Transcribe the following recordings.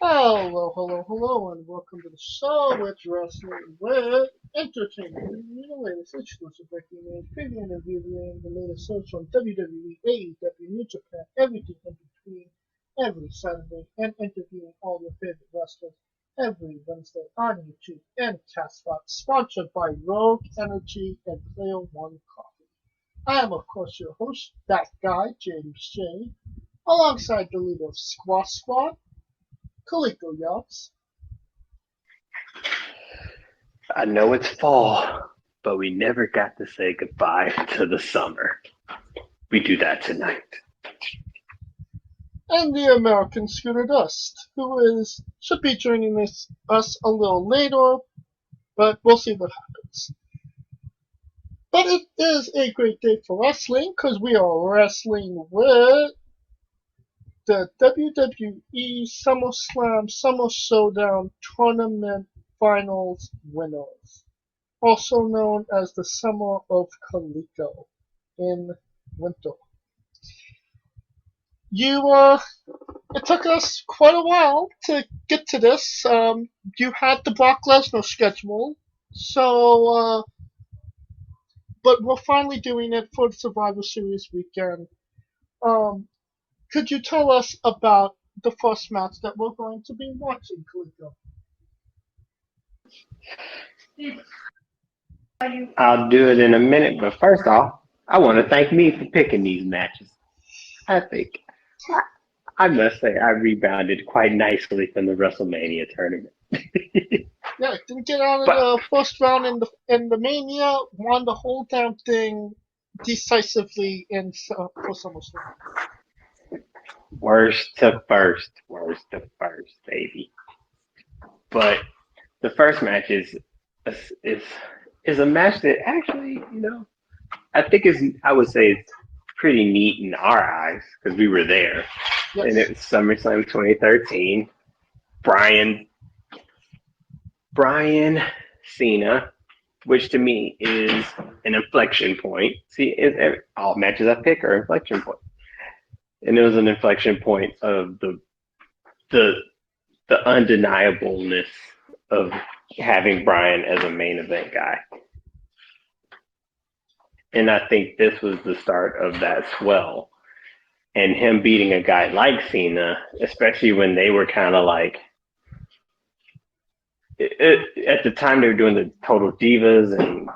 Hello, hello, hello, and welcome to the show with Wrestling with Entertainment. The latest exclusive breaking news, preview and reviewing the latest shows from WWE, AEW, New Japan, everything in between, every Saturday, and interviewing all your favorite wrestlers every Wednesday on YouTube and Castbox, sponsored by Rogue Energy and Player One Coffee. I am, of course, your host, that guy, James J., alongside the leader of Squash Squad, Coleco Yachts. I know it's fall, but we never got to say goodbye to the summer. We do that tonight. And the American Scooter Dust, who should be joining us a little later, but we'll see what happens. But it is a great day for wrestling because we are wrestling with the WWE SummerSlam Summer Showdown Tournament Finals winners, also known as the Summer of Coleco in winter. It took us quite a while to get to this. You had the Brock Lesnar schedule, so but we're finally doing it for the Survivor Series weekend. Um, could you tell us about the first match that we're going to be watching, Coleco? I'll do it in a minute, but first off, I want to thank me for picking these matches. I think I must say I rebounded quite nicely from the WrestleMania tournament. Yeah, didn't get out of But the first round in the Mania, won the whole damn thing decisively for SummerSlam. worst to first, baby. But the first match is is a match that actually, I think is I would say it's pretty neat in our eyes because we were there, and it Yes. was SummerSlam 2013. Brian Brian Cena, which to me is an inflection point. See, all matches I pick are inflection points, and it was an inflection point of the the undeniableness of having Brian as a main event guy. And I think this was the start of that swell. And him beating a guy like Cena, especially when they were kind of like, at the time they were doing the Total Divas and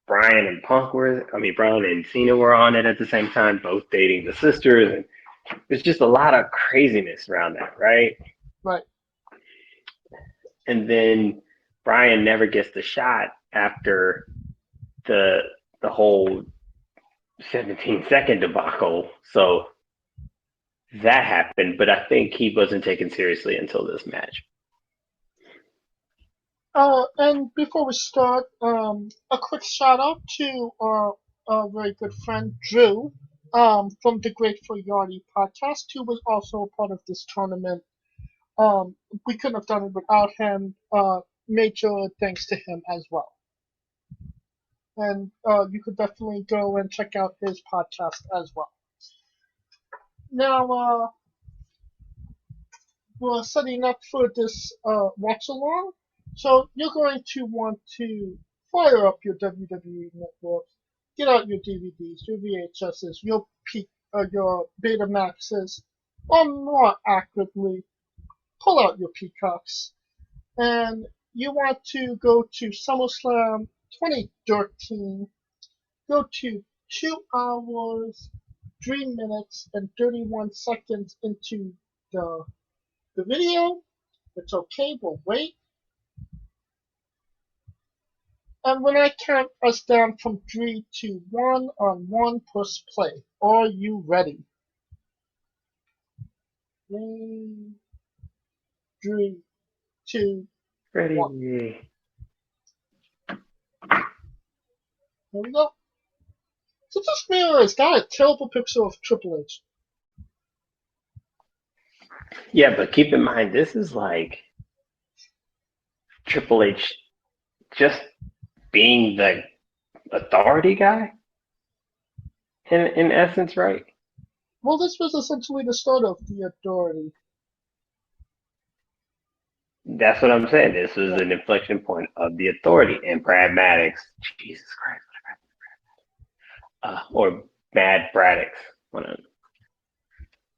Brian and Cena were on it at the same time, both dating the sisters. And there's just a lot of craziness around that, right? Right. And then Brian never gets the shot after the the whole 17-second debacle. So that happened, but I think he wasn't taken seriously until this match. And before we start, a quick shout out to our very good friend Drew, from the Grateful Yardy podcast, who was also a part of this tournament. Um, we couldn't have done it without him. Major thanks to him as well. And you could definitely go and check out his podcast as well. Now, we're setting up for this watch along. So you're going to want to fire up your WWE network, get out your DVDs, your VHSs, your Betamaxes, or more accurately, pull out your Peacocks, and you want to go to SummerSlam 2013. Go to 2 hours, 3 minutes, and 31 seconds into the video. It's okay, we'll wait. And when I count us down from 3 to 1 on 1, press play. Are you ready? 3, 3, 2, 1. Ready? Here we go. So this mirror has got a terrible picture of Triple H. Yeah, but keep in mind, this is like Triple H just being the authority guy in essence, right? Well, this was essentially the start of the Authority. That's what I'm saying. This was an inflection point of the authority. And Brad Maddox, Jesus Christ, or Mad Braddox, one of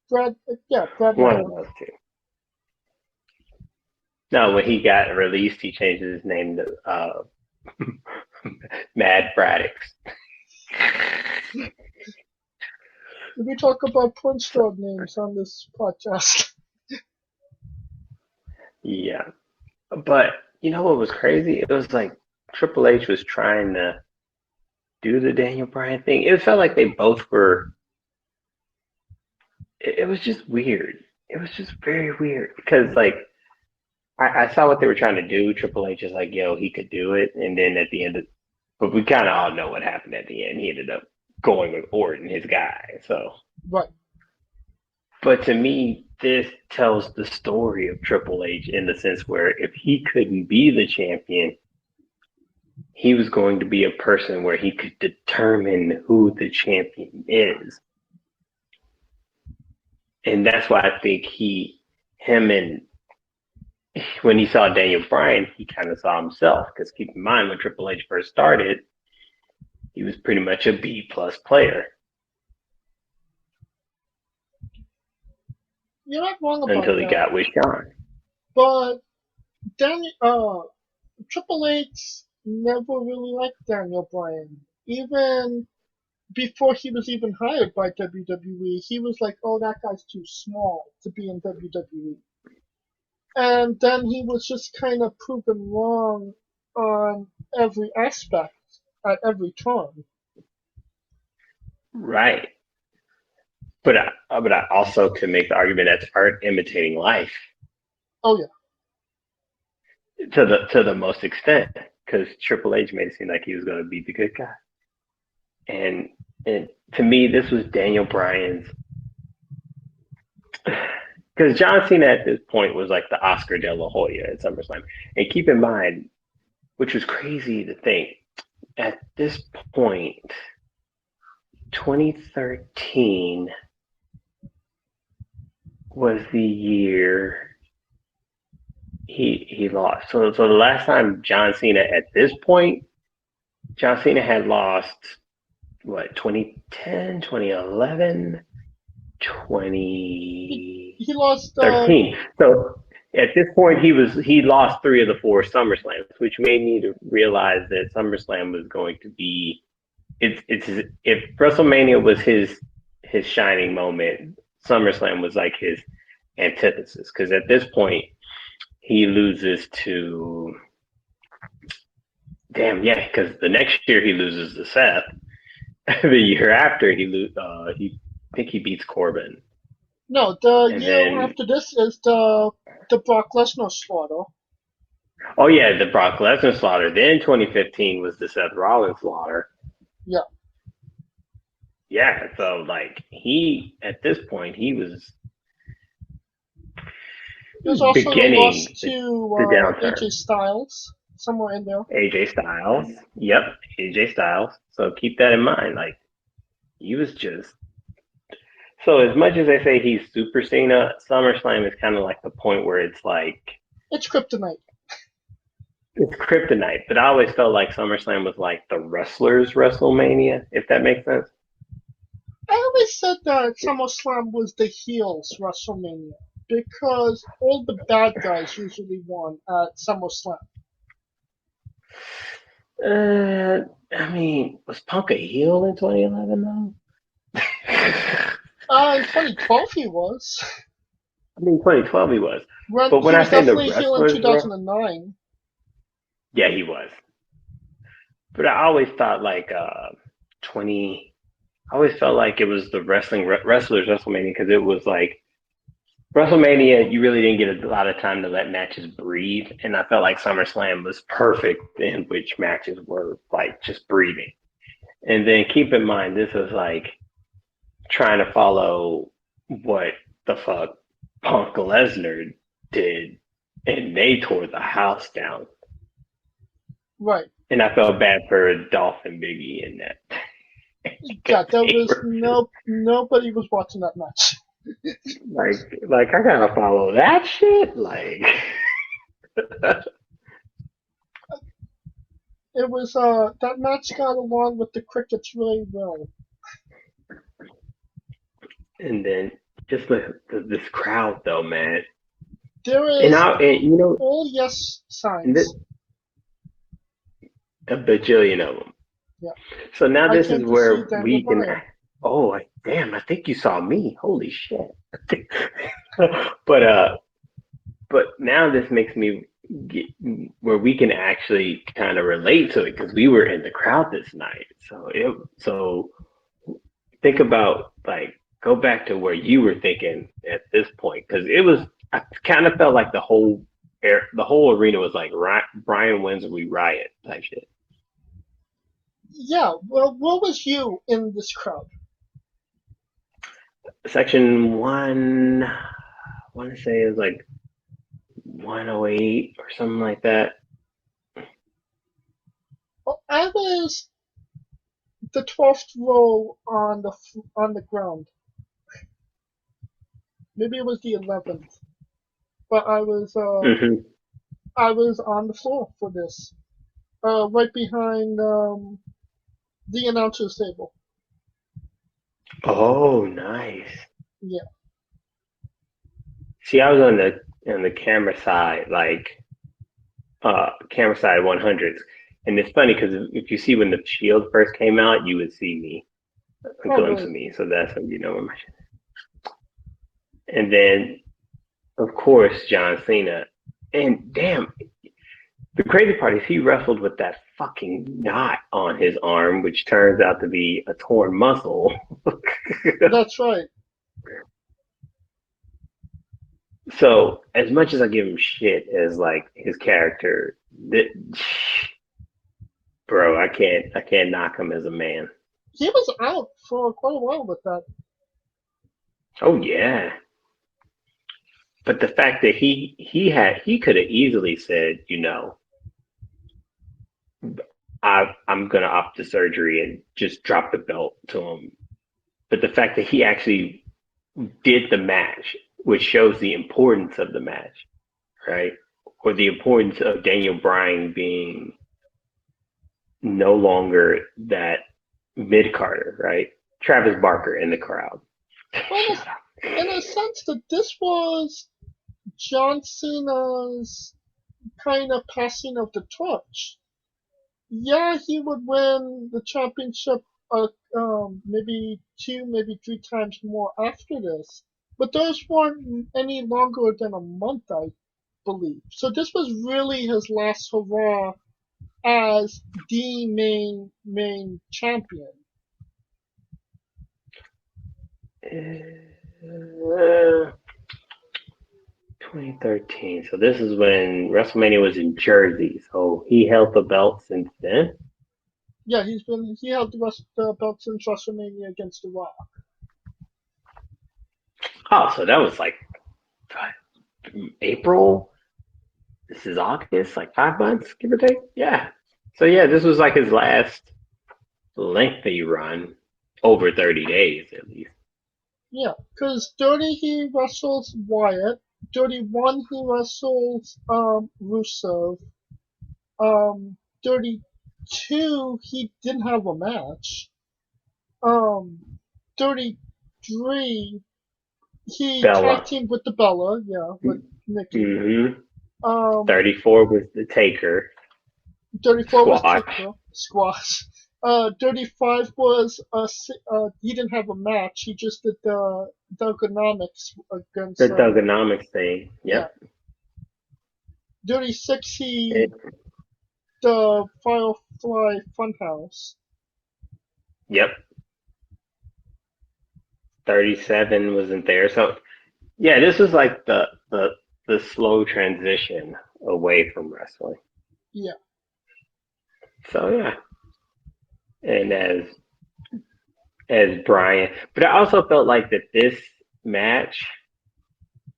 Brad Maddox. those two. No, when he got released, he changed his name to Mad Braddox. We talk about porn star names on this podcast. Yeah. But you know what was crazy? It was like Triple H was trying to do the Daniel Bryan thing. It felt like they both were. It was just weird. It was just very weird because, like, I saw what they were trying to do. Triple H is like, yo, he could do it. And then at the end, but we kind of all know what happened at the end. He ended up going with Orton, his guy. So, Right. but to me, this tells the story of Triple H in the sense where if he couldn't be the champion, he was going to be a person where he could determine who the champion is. And that's why I think when he saw Daniel Bryan, he kind of saw himself. Because keep in mind, when Triple H first started, he was pretty much a B-plus player. You're not wrong about until he that. got with Sean. But Triple H never really liked Daniel Bryan. Even before he was even hired by WWE, he was like, oh, that guy's too small to be in WWE. And then he was just kind of proven wrong on every aspect at every turn. Right. But I also could make the argument that's art imitating life. Oh yeah. To the most extent, because Triple H made it seem like he was going to be the good guy, and to me, this was Daniel Bryan's. Because John Cena at this point was like the Oscar de la Hoya at SummerSlam, and keep in mind, which was crazy to think, at this point, 2013 was the year he lost. So the last time John Cena at this point, John Cena had lost, what, 2010, 2011, 2013. He lost. So at this point, he lost 3 of the 4 SummerSlams, which made me to realize that SummerSlam was going to be if WrestleMania was his shining moment, SummerSlam was like his antithesis, because at this point he loses to because the next year he loses to Seth. The year after I think he beats Corbin. No, the year after this is the Brock Lesnar slaughter. Oh yeah, the Brock Lesnar slaughter. Then 2015 was the Seth Rollins slaughter. Yeah. Yeah, so like at this point he was also beginning lost to the downturn. AJ Styles, somewhere in there. AJ Styles. Yep, AJ Styles. So keep that in mind. Like, he was just. So as much as they say he's Super Cena, SummerSlam is kind of like the point where it's like. It's kryptonite. It's kryptonite, but I always felt like SummerSlam was like the wrestlers' WrestleMania, if that makes sense. I always said that SummerSlam was the heels' WrestleMania because all the bad guys usually won at SummerSlam. I mean, was Punk a heel in 2011 though? In 2012 he was. I mean, 2012 he was. But when I say the wrestlers, heel in 2009. Yeah, he was. But I always thought like I always felt like it was the wrestlers WrestleMania, because it was like WrestleMania, you really didn't get a lot of time to let matches breathe, and I felt like SummerSlam was perfect in which matches were like just breathing. And then keep in mind, this was like trying to follow what the fuck Punk Lesnar did, and they tore the house down. Right. And I felt bad for Dolph and Biggie in that. Yeah, there was nobody was watching that match. like I gotta follow that shit. Like, It was that match got along with the crickets really well. And then just this crowd, though, man. There And is I, and, you know, all yes and this, signs. a bajillion of them. Yeah, So now I this is came to see where Daniel we can. Bryan. Oh, damn! I think you saw me. Holy shit! but but now this makes me get where we can actually kind of relate to it because we were in the crowd this night. So think about like go back to where you were thinking at this point because it was. I kind of felt like the whole arena was like Brian wins, we riot type shit. Yeah, well, what was you in this crowd? Section one, I want to say it was like 108 or something like that. Well, I was the 12th row on the ground. Maybe it was the 11th, but Hmm. I was on the floor for this, right behind the announcer's table. Oh, nice. Yeah, See, I was on the camera side, like camera side 100s, and it's funny because if you see when the Shield first came out, you would see me, a glimpse probably. of me. So that's when you know where my shit. And then of course John Cena, and damn, the crazy part is he wrestled with that fucking knot on his arm, which turns out to be a torn muscle. That's right. So as much as I give him shit as like his character, th- bro, I can't knock him as a man. He was out for quite a while with that. Oh yeah, but the fact that he could have easily said, I'm gonna opt the surgery and just drop the belt to him. But the fact that he actually did the match, which shows the importance of the match, right? Or the importance of Daniel Bryan being no longer that mid Carter, right? Travis Barker in the crowd. Well, Shut up. in a sense that this was John Cena's kind of passing of the torch. Yeah, he would win the championship maybe two, maybe three times more after this. But those weren't any longer than a month, I believe. So this was really his last hurrah as the main champion. Uh, 2013. So this is when WrestleMania was in Jersey. So he held the belt since then. Yeah, he held the belt since WrestleMania against The Rock. Oh, so that was like April. This is August, like 5 months, give or take. Yeah. So yeah, this was like his last lengthy run, over 30 days at least. Yeah, because 30 he wrestles Wyatt, 31 he wrestles Rusev, 32 he didn't have a match, 33 he tag Bella. teamed with the Bella, yeah, with Nikki. Mm-hmm. Um, 34 was the Taker. 34 was Squash. Taker, squash. 35 was he didn't have a match. He just did the ergonomics The against Thugonomics thing. yeah. Yep. 36 he It, the Firefly Funhouse. yep. 37 wasn't there. So yeah, this was like the slow transition away from wrestling. Yeah, So yeah. And as Brian, but I also felt like that this match,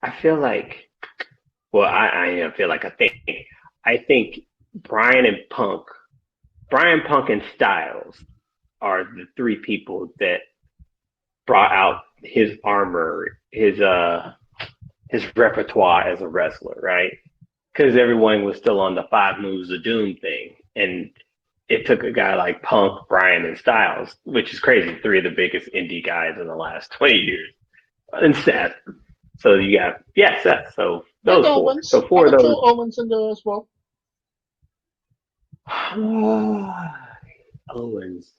I feel like, well, I feel like I think Brian and Punk, Brian Punk and Styles are the three people that brought out his armor, his repertoire as a wrestler, right? because everyone was still on the five moves of doom thing, and it took a guy like Punk, Bryan, and Styles, which is crazy, three of the biggest indie guys in the last 20 years, and Seth. So you got Seth. So And those four. Owens. So I four of would throw those. Owens in there as well. Owens.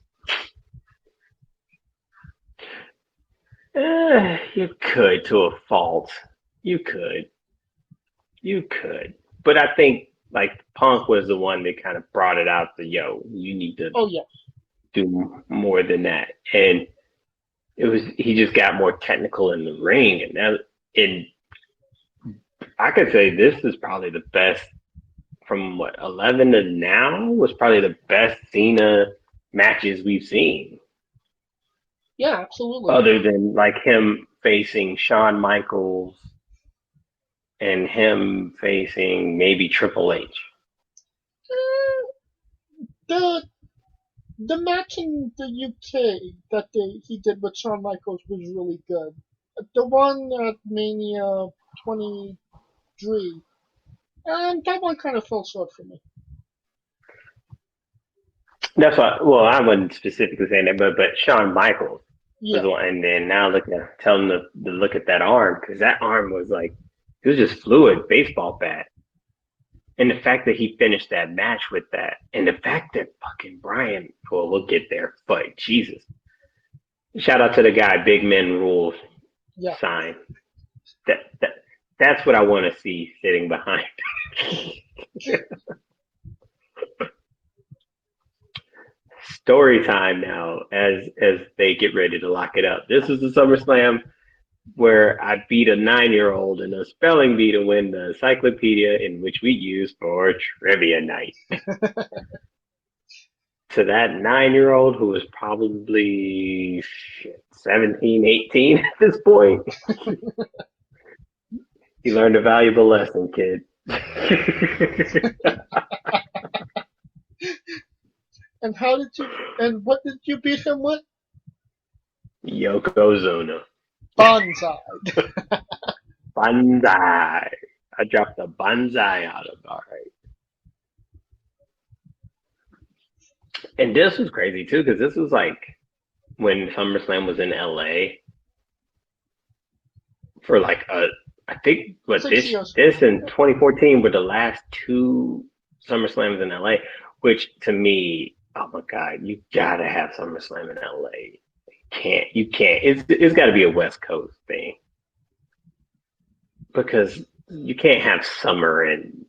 You could to a fault. You could. You could. But I think like Punk was the one that kind of brought it out to you need to Oh yeah. do more than that. And he just got more technical in the ring, and I could say this is probably the best from 11 to now was probably the best Cena matches we've seen. Yeah, absolutely. Other than like him facing Shawn Michaels and him facing maybe Triple H. The the match in the UK that he did with Shawn Michaels was really good. The one at Mania 23, and that one kind of fell short for me. That's why. Well, I wasn't specifically saying that, but Shawn Michaels was Yeah, the one. And then now tell him to look at that arm because that arm was like it was just fluid baseball bat. And the fact that he finished that match with that, and the fact that fucking Bryan, well, we'll get there, but Jesus. Shout out to the guy, Big Men Rules yeah. sign. That's what I want to see sitting behind. Story time now as they get ready to lock it up. This is the SummerSlam where I beat a 9-year-old in a spelling bee to win the encyclopedia in which we use for trivia night. To that 9-year-old who was probably 17, 18 at this point, you learned a valuable lesson, kid. And what did you beat him with? Yokozuna. Banzai. Banzai. I dropped a banzai out of it. All right. And this was crazy too, because this was like when SummerSlam was in LA for like I think what 6 years. this in 2014 were the last two SummerSlams in LA, which to me, oh my God, you gotta have SummerSlam in LA. You can't. It's got to be a West Coast thing because you can't have summer in.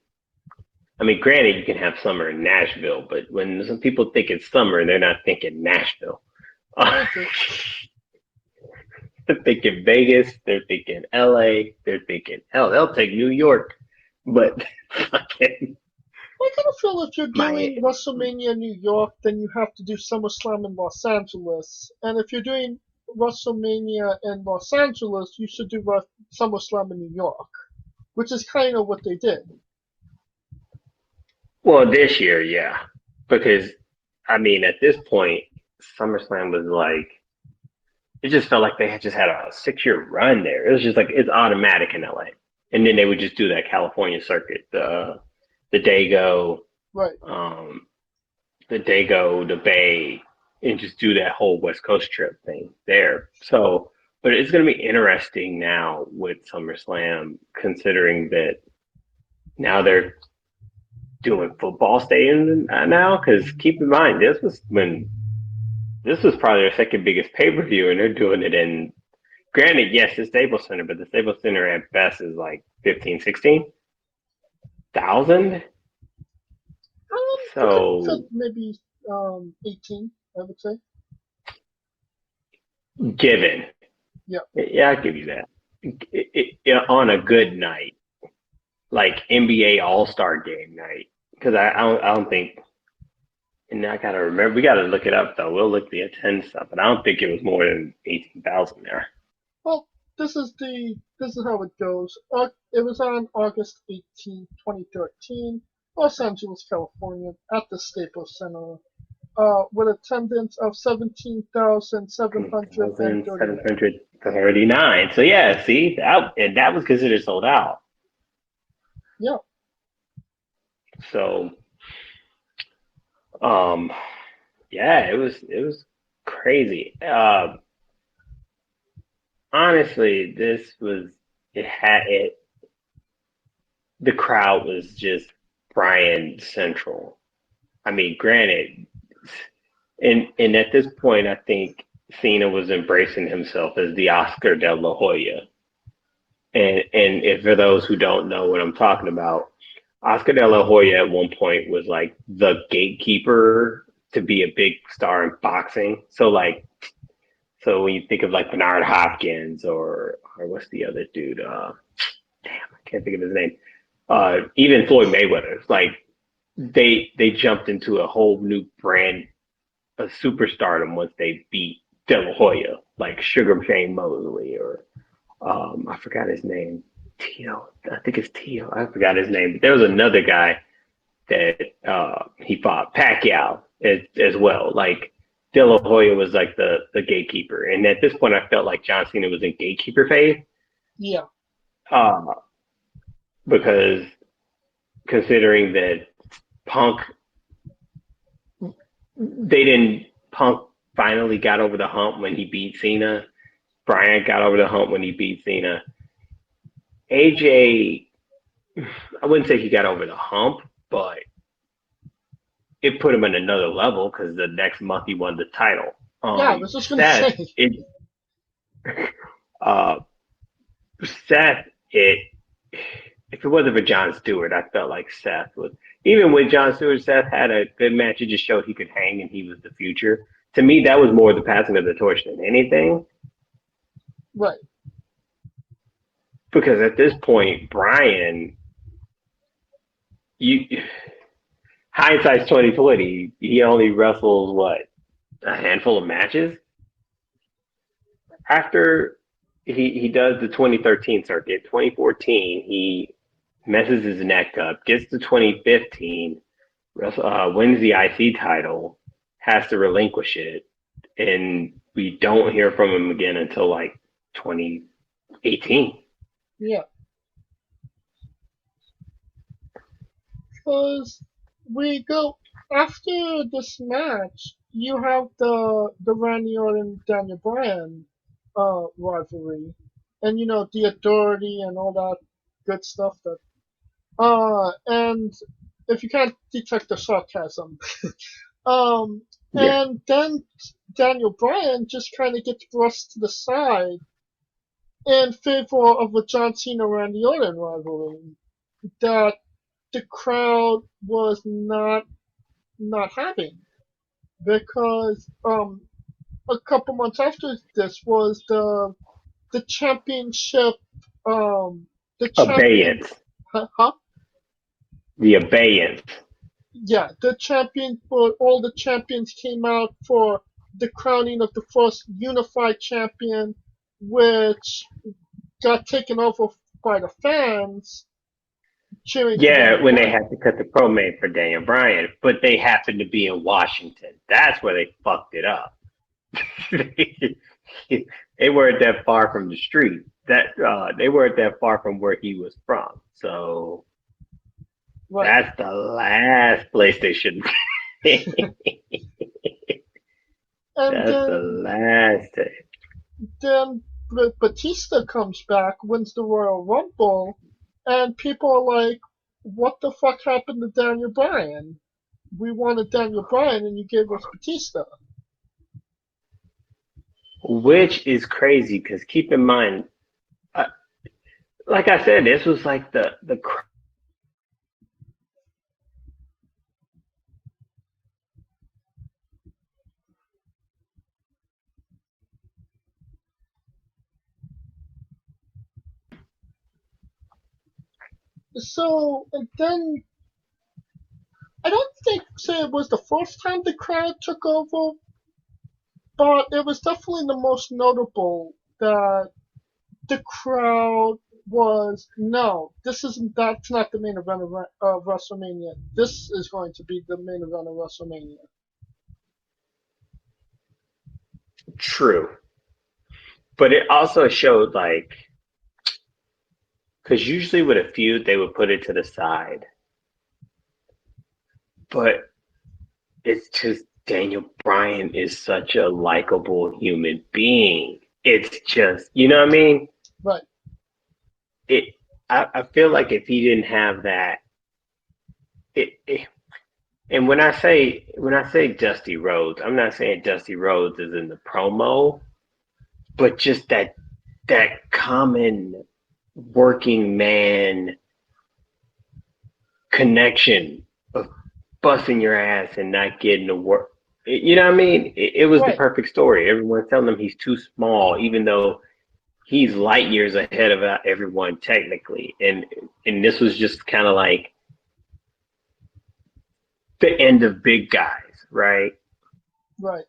I mean, granted, you can have summer in Nashville, but when some people think it's summer, they're not thinking Nashville. They're thinking Vegas. They're thinking LA. They're thinking hell. They'll take New York, but fucking. I kind of feel if you're doing WrestleMania New York, then you have to do SummerSlam in Los Angeles. And if you're doing WrestleMania in Los Angeles, you should do SummerSlam in New York, which is kind of what they did. Well, this year, yeah, because I mean, at this point, SummerSlam was like it just felt like they had just had a 6-year run there. It was just like it's automatic in LA, and then they would just do that California circuit, the Dago, Right. The Dago, the Bay, and just do that whole West Coast trip thing there. So, but it's going to be interesting now with SummerSlam, considering that now they're doing football stadiums now. Because keep in mind, this was probably their second biggest pay per view, and they're doing it in. Granted, yes, the Staples Center, but the Staples Center at best is like 15, 16,000. So maybe 18, I would say. Given. Yeah. Yeah, I'll give you that. On a good night, like NBA All-Star Game night, because I don't think, and I gotta remember, we gotta look it up though. We'll look the attendance stuff, but I don't think it was more than 18,000 there. Well, this is how it goes. It was on August 18, 2013, Los Angeles, California, at the Staples Center, with attendance of 17,739. So yeah, see, that was considered sold out. Yeah. So, um, yeah, it was crazy. Honestly, this was it had it. The crowd was just Bryan central. I mean, granted, and at this point, I think Cena was embracing himself as the Oscar de la Hoya. And if for those who don't know what I'm talking about, Oscar de la Hoya at one point was like the gatekeeper to be a big star in boxing. So when you think of like Bernard Hopkins or what's the other dude? I can't think of his name. Even Floyd Mayweather, like they jumped into a whole new brand of superstardom once they beat De La Hoya, like Sugar Shane Mosley or I forgot his name. Tio, I think it's Tio. I forgot his name. But there was another guy that he fought, Pacquiao, as well. Like De La Hoya was like the gatekeeper, and at this point, I felt like John Cena was in gatekeeper phase Yeah. uh, because considering that Punk, they didn't. Punk finally got over the hump when he beat Cena. Bryan got over the hump when he beat Cena. AJ, I wouldn't say he got over the hump, but it put him in another level because the next month he won the title. Yeah, I was just gonna Seth, say. uh, Seth, it if it wasn't for Jon Stewart, I felt like Seth was. Even when Jon Stewart, Seth had a good match. It just showed he could hang and he was the future. To me, that was more the passing of the torch than anything. Right. Because at this point, Bryan, you hindsight's 2020. He only wrestles what a handful of matches. After he does the 2013 circuit, 2014 he messes his neck up, gets to 2015, wins the IC title, has to relinquish it, and we don't hear from him again until like 2018. Yeah. Because we go after this match, you have the Randy Orton Daniel Bryan rivalry, and you know the authority and all that good stuff that and if you can't detect the sarcasm, um Yeah. and then Daniel Bryan just kind of gets thrust to the side in favor of a John Cena Randy Orton rivalry that the crowd was not having because a couple months after this was the championship the champion Abeyance. huh? The abeyance. Yeah, the champion for all the champions came out for the crowning of the first unified champion, which got taken over by the fans cheering for Yeah, Daniel when they Bryan. had to cut the promo for Daniel Bryan, but they happened to be in Washington. That's where they fucked it up. They weren't that far from the street. That they weren't that far from where he was from. So Right. that's the last place they should be. And That's the last thing. then Batista comes back, wins the Royal Rumble, and people are like, "What the fuck happened to Daniel Bryan? We wanted Daniel Bryan, and you gave us Batista." Which is crazy because keep in mind, uh, like I said, this was like the So and then I don't think say it was the first time the crowd took over, but it was definitely the most notable that the crowd was no, this isn't that's not the main event of WrestleMania. This is going to be the main event of WrestleMania. true. But it also showed like because usually with a feud they would put it to the side but it's just Daniel Bryan is such a likable human being. It's just, you know what I mean? Right. I feel like if he didn't have that, it and when I say Dusty Rhodes, I'm not saying Dusty Rhodes is in the promo, but just that common working man connection of busting your ass and not getting to work. You know what I mean? It was the Right. perfect story. Everyone's telling him he's too small, even though he's light years ahead of everyone technically. And this was just kind of like the end of big guys, right? Right.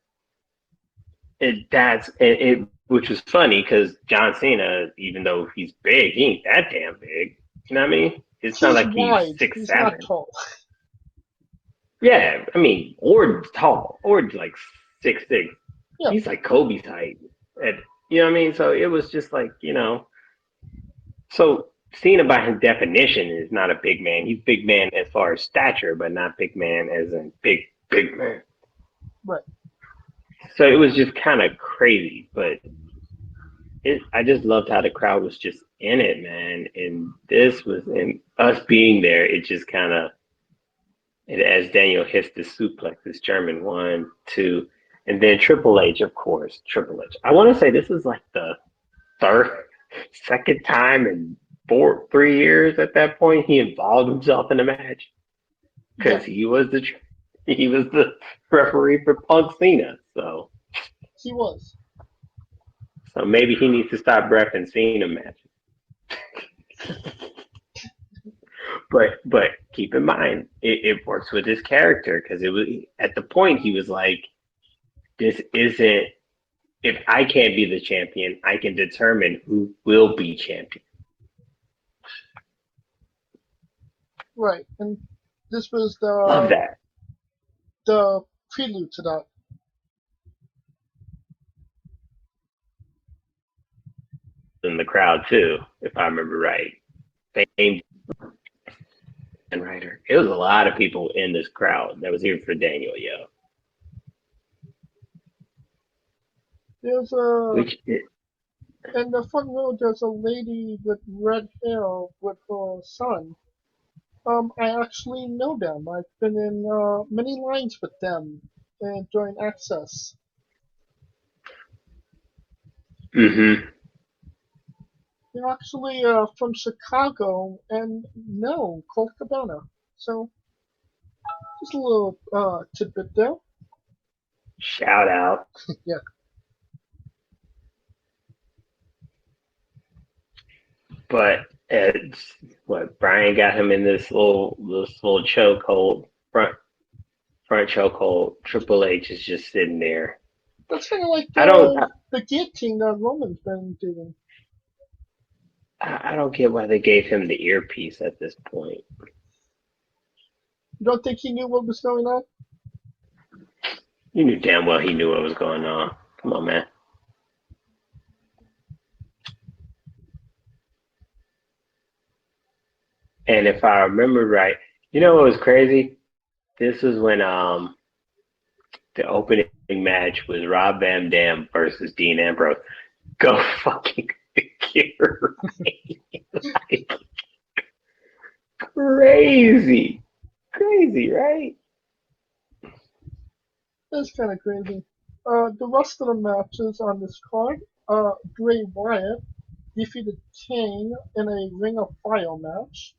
Which was funny because John Cena, even though he's big, he ain't that damn big. You know what I mean? It's not He's like he's wide. six He's not seven. tall. Yeah, I mean, Ord's tall. Ord's like 6'6". Yeah. He's like Kobe's height. You know what I mean? So it was just like, So Cena by his definition is not a big man. He's big man as far as stature, but not big man as in big man. Right. So it was just kind of crazy, but I just loved how the crowd was just in it, man. And us being there, it just kind of, as Daniel hits the suplex, this German 1, 2, and then Triple H, of course. Triple H. I want to say this is like the second time in 3 years at that point he involved himself in a match because he was the referee for Punk Cena. So he was. So maybe he needs to stop reffing Cena matches. But keep in mind, it works with his character because it was at the point he was like, this isn't. If I can't be the champion, I can determine who will be champion. Right, and this was Love that. the prelude to that. In the crowd too, if I remember right. Fame and writer. It was a lot of people in this crowd that was here for Daniel, yo. There's in the front row. There's a lady with red hair with her son. I actually know them. I've been in many lines with them during Access. Mm-hmm. They're actually from Chicago and no, Colt Cabana. So just a little tidbit there. Shout out. Yeah. But Brian got him in this little chokehold, front chokehold. Triple H is just sitting there. That's kind of like the guillotine that Roman's been doing. I don't get why they gave him the earpiece at this point. You don't think he knew what was going on? You knew damn well he knew what was going on. Come on, man. And if I remember right, you know what was crazy? This was when the opening match was Rob Van Dam versus Dean Ambrose. Go fucking get right. Like, crazy, right? That's kind of crazy. The rest of the matches on this card, Bray Wyatt defeated Kane in a Ring of Fire match.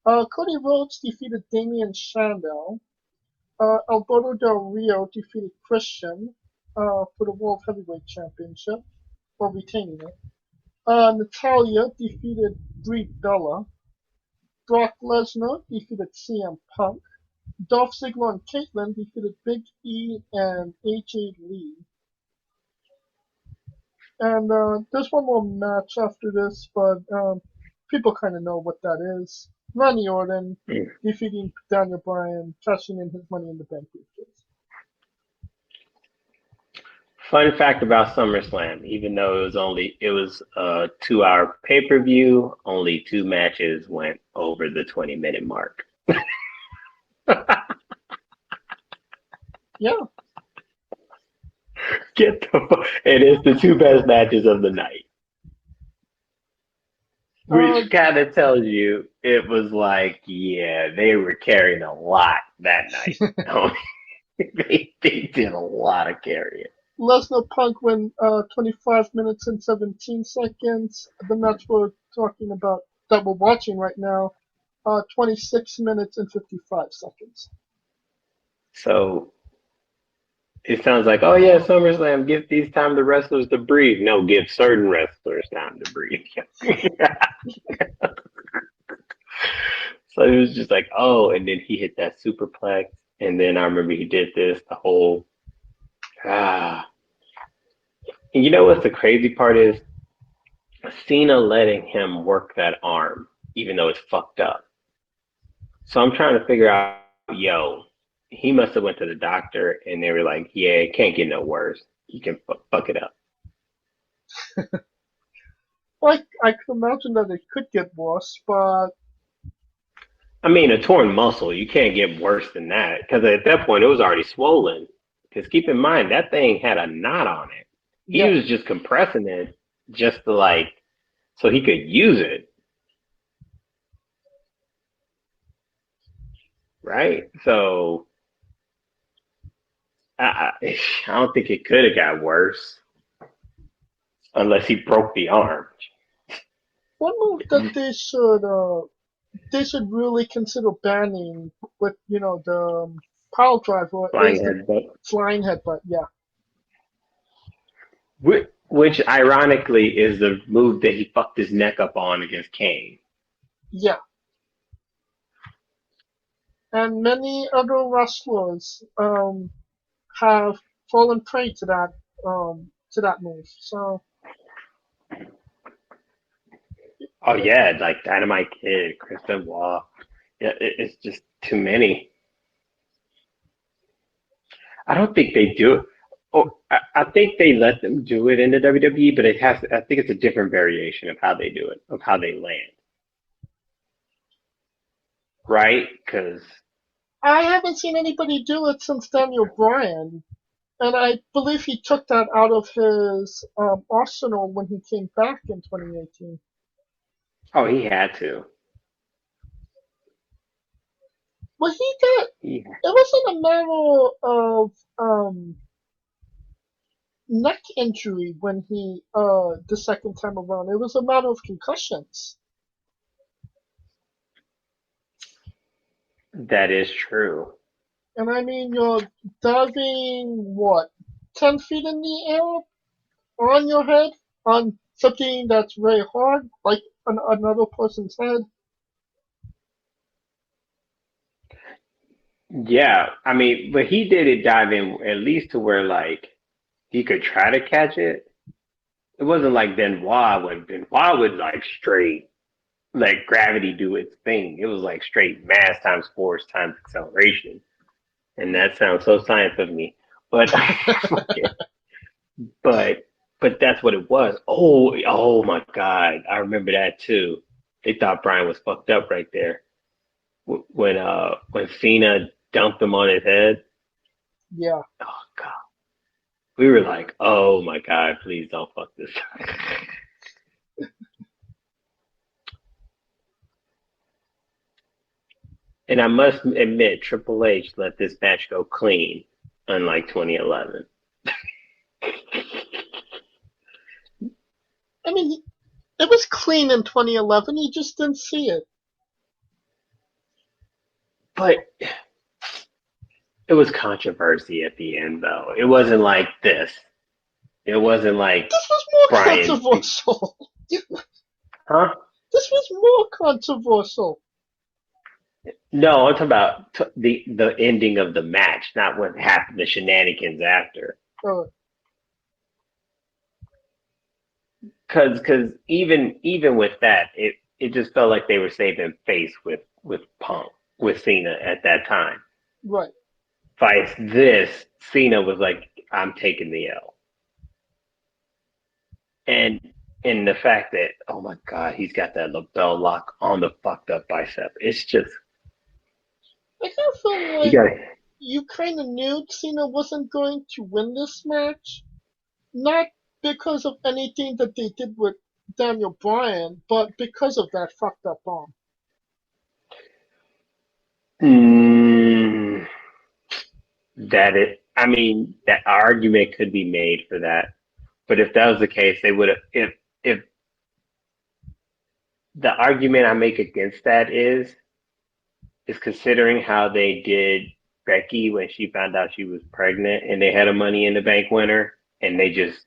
Cody Rhodes defeated Damian Sandow. Alberto Del Rio defeated Christian for the World Heavyweight Championship, or retaining it. Natalia defeated Brie Bella. Brock Lesnar defeated CM Punk. Dolph Ziggler and Caitlyn defeated Big E and AJ Lee. And there's one more match after this, but people kind of know what that is. Randy Orton defeating Daniel Bryan, cashing in his Money in the Bank briefcase. Fun fact about SummerSlam: even though it was a 2-hour pay-per-view, only 2 matches went over the 20-minute mark. Yeah. Get the it is the two best matches of the night. Uh, Which kind of tells you it was like, yeah, they were carrying a lot that night. They did a lot of carrying. Lesnar Punk win 25 minutes and 17 seconds. The match we're talking about that we're watching right now, 26 minutes and 55 seconds. So it sounds like, oh yeah, SummerSlam, give these time the wrestlers to breathe. No, give certain wrestlers time to breathe. So it was just like, oh, and then he hit that superplex, and then I remember he did this, the whole ah. And you know what the crazy part is? Cena letting him work that arm, even though it's fucked up. So I'm trying to figure out, yo, he must have went to the doctor, and they were like, yeah, it can't get no worse. You can fuck it up. Like, I could imagine that it could get worse, but I mean, a torn muscle, you can't get worse than that because at that point it was already swollen. Because keep in mind that thing had a knot on it. He yeah. was just compressing it just to like so he could use it, right? So I don't think it could have got worse unless he broke the arm. One move that they should really consider banning with, the pile driver Flying is the headbutt. flying headbutt. Yeah. Which ironically is the move that he fucked his neck up on against Kane. Yeah. And many other wrestlers have fallen prey to that move. So Oh yeah, like Dynamite Kid, Chris Benoit. Yeah, it's just too many. I don't think they do it. Oh, I think they let them do it in the WWE, but it has. I think it's a different variation of how they do it, of how they land, right? Because I haven't seen anybody do it since Daniel Bryan, and I believe he took that out of his arsenal when he came back in 2018. oh, he had to. Well, he did. Yeah, It wasn't a matter of neck injury when he the second time around. It was a matter of concussions. that is true. And I mean, you're diving what, 10 feet in the air on your head on something that's very hard, like another person's head. Yeah, I mean, but he did it dive in at least to where like he could try to catch it. It wasn't like Benoit would like straight let gravity do its thing. It was like straight mass times force times acceleration. And that sounds so science of me. But but but that's what it was. Oh my God. I remember that too. They thought Brian was fucked up right there. When Cena dumped him on his head. Yeah. Oh God. We were like, oh my God, please don't fuck this. And I must admit, Triple H let this match go clean, unlike 2011. I mean, it was clean in 2011. You just didn't see it. But it was controversy at the end, though. It wasn't like this. It wasn't like This was more Brian. controversial. Huh? This was more controversial. No, I'm talking about the ending of the match, not what happened, the shenanigans after. Uh, Because even with that, it just felt like they were saving face with Punk with Cena at that time. right. Vice this, Cena was like, I'm taking the L. And the fact that, oh my God, he's got that lapel lock on the fucked up bicep. It's just I kind of feel you like got it. you kind of knew Cena wasn't going to win this match, not because of anything that they did with Daniel Bryan, but because of that fucked up arm. Mm, I mean, that argument could be made for that. But if that was the case, they would have. If the argument I make against that is considering how they did Becky when she found out she was pregnant and they had a Money in the Bank winner and they just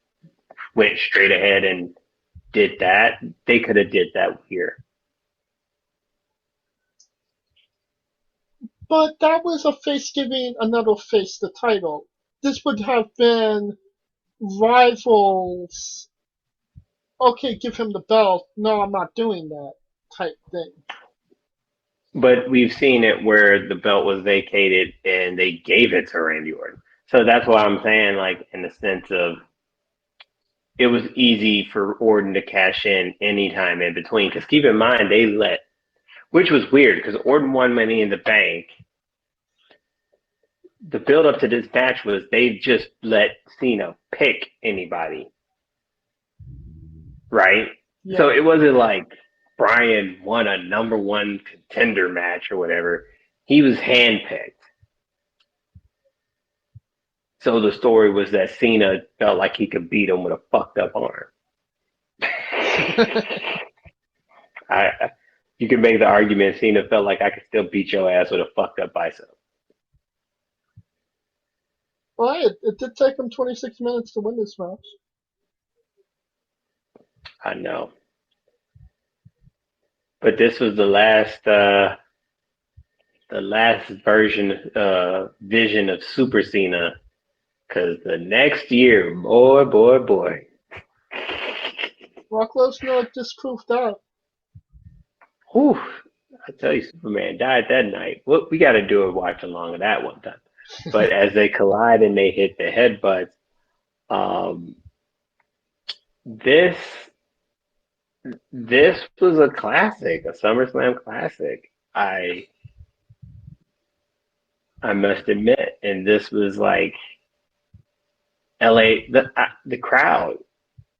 went straight ahead and did that. They could have did that here. But that was a face giving another face the title. This would have been rivals. Okay, give him the belt. No, I'm not doing that type thing. But we've seen it where the belt was vacated and they gave it to Randy Orton. So that's why I'm saying, like, in the sense of it was easy for Orton to cash in anytime in between. Because keep in mind, which was weird because Orton won Money in the Bank. The build up to this match was they just let Cena pick anybody, right? Yeah. So it wasn't like Bryan won a number one contender match or whatever. He was handpicked. So the story was that Cena felt like he could beat him with a fucked up arm. You can make the argument Cena felt like I could still beat your ass with a fucked up bicep. Well, it did take him 26 minutes to win this match. I know. But this was the last vision of Super Cena. Because the next year, boy. Brock Lesnar disproved that. Whew, I tell you, Superman died that night. We got to do a watch along of that one time. But as they collide and they hit the headbutts, this was a classic, a SummerSlam classic. I must admit, and this was like LA, the crowd.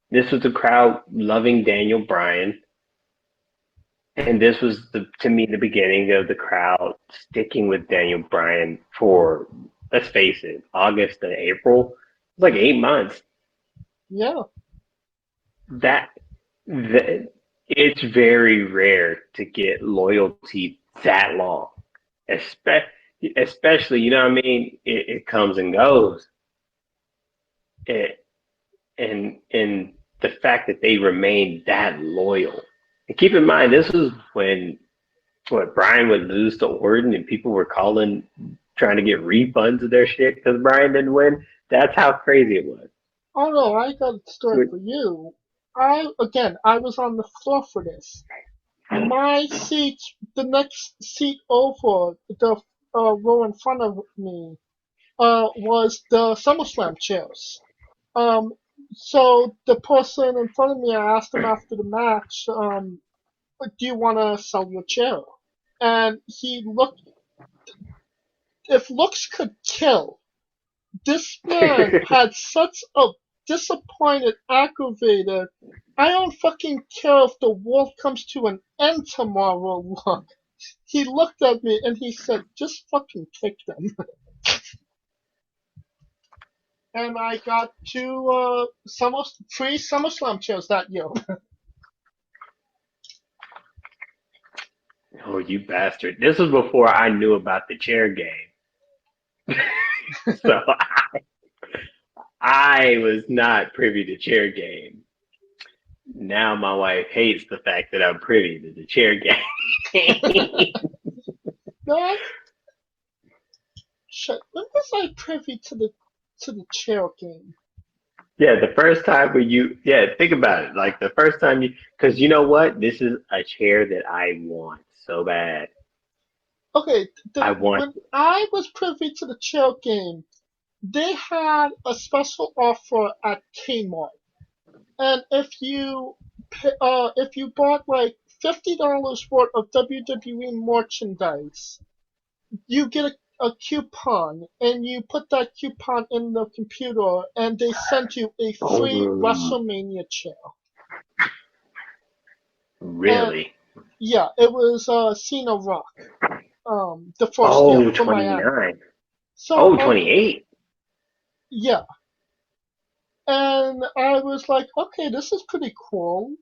This was the crowd loving Daniel Bryan. And this was, to me, the beginning of the crowd sticking with Daniel Bryan for, let's face it, August to April. It's like 8 months. Yeah. It's very rare to get loyalty that long. Especially, you know what I mean? It comes and goes. And the fact that they remained that loyal. And keep in mind, this was when Bryan would lose to Orton and people were calling, trying to get refunds of their shit because Bryan didn't win. That's how crazy it was. Oh no, I got a story for you. I was on the floor for this. My seat, the next seat over, the row in front of me, was the SummerSlam chairs. So the person in front of me, I asked him after the match, do you want to sell your chair? And he looked, if looks could kill, this man had such a disappointed, aggravated, I don't fucking care if the world comes to an end tomorrow look. He looked at me and he said, just fucking kick them. And I got two free SummerSlam chairs that year. Oh, you bastard. This was before I knew about the chair game. So I was not privy to chair game. Now my wife hates the fact that I'm privy to the chair game. No, when was I privy to the chair game? Yeah, the first time think about it. Like the first time because you know what? This is a chair that I want so bad. Okay, when I was privy to the chair game, they had a special offer at Kmart, and if you bought like $50 worth of WWE merchandise, you get a coupon, and you put that coupon in the computer, and they sent you a free Oh, WrestleMania chair. And really? yeah, it was Cena Rock, the first year Oh, from Miami. 29. So Oh, 28. yeah, and I was like, okay, this is pretty cool.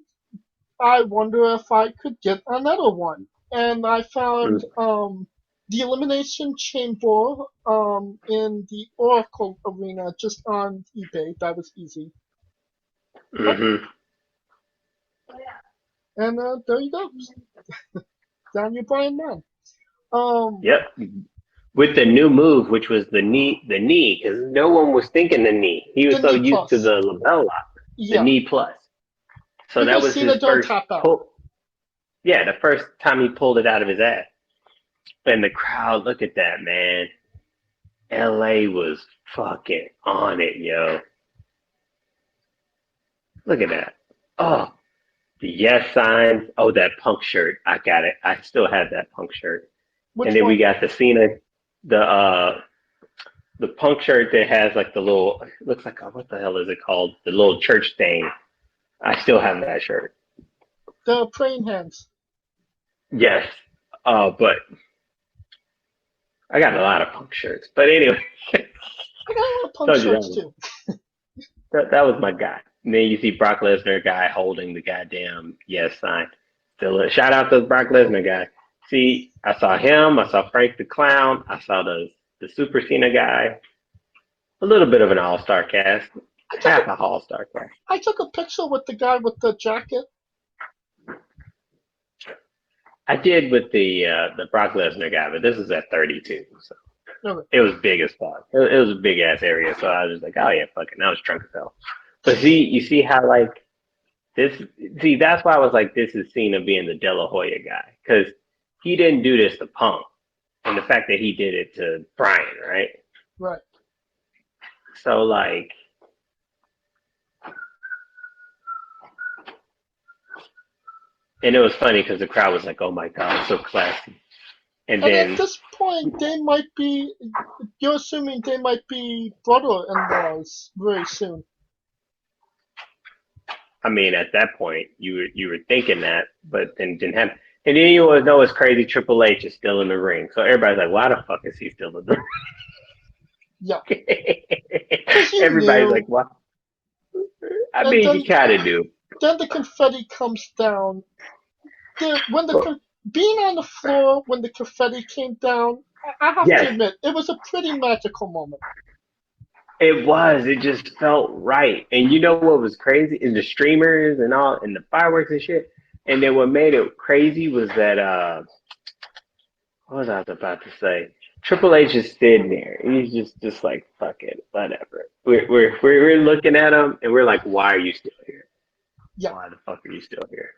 I wonder if I could get another one. And I found the Elimination Chamber in the Oracle Arena just on eBay. That was easy. Oh, Mm-hmm. and there you go. Daniel Bryan man. Um, Yep. With the new move, which was the knee, because no one was thinking the knee. He the was so knee used to plus. the label lock, the Yeah, knee plus. So that because was his Cena don't first tap out. pull. Yeah, the first time he pulled it out of his ass. And the crowd, look at that, man. LA was fucking on it, yo. Look at that. Oh, the yes signs. Oh, that punk shirt. I got it. I still have that punk shirt. And Which then we one? got the Cena, the punk shirt that has like the little, looks like, what the hell is it called? The little church thing. I still have that shirt. The praying hands. Yes. But I got a lot of punk shirts. But anyway, I got a lot of punk told you shirts too. that was my guy. And then you see Brock Lesnar guy holding the goddamn yes sign. Still a shout out to the Brock Lesnar guy. See, I saw him. I saw Frank the Clown. I saw the Super Cena guy. A little bit of an all-star cast. I took a Half a all-star cast. I took a picture with the guy with the jacket. I did with the Brock Lesnar guy, but this is at 32, so No, it was big as fuck. It was a big ass area, so I was just like, oh yeah, fuck it. I was drunk as hell. But see, you see how like this? See, that's why I was like, this is Cena being the De La Hoya guy, because he didn't do this to Punk, and the fact that he did it to Bryan, right? right. So like, and it was funny because the crowd was like, oh my god, so classy. And And at then this point, they might be. You're assuming they might be brother-in-laws very soon. I mean, at that point, you were thinking that, but then didn't happen. And then you always know it's crazy. Triple H is still in the ring, so everybody's like, "Why the fuck is he still in the Yeah, ring?" because you Everybody's like, knew. "What?" I And mean, you kind of do. then the confetti comes down. When being on the floor when the confetti came down, I have to Yes, admit it was a pretty magical moment. it was. It just felt right. And you know what was crazy is the streamers and all, and the fireworks and shit. And then what made it crazy was that what was I about to say? Triple H is sitting there. He's just like, fuck it, whatever. We're looking at him and we're like, why are you still here? Yeah, Why the fuck are you still here?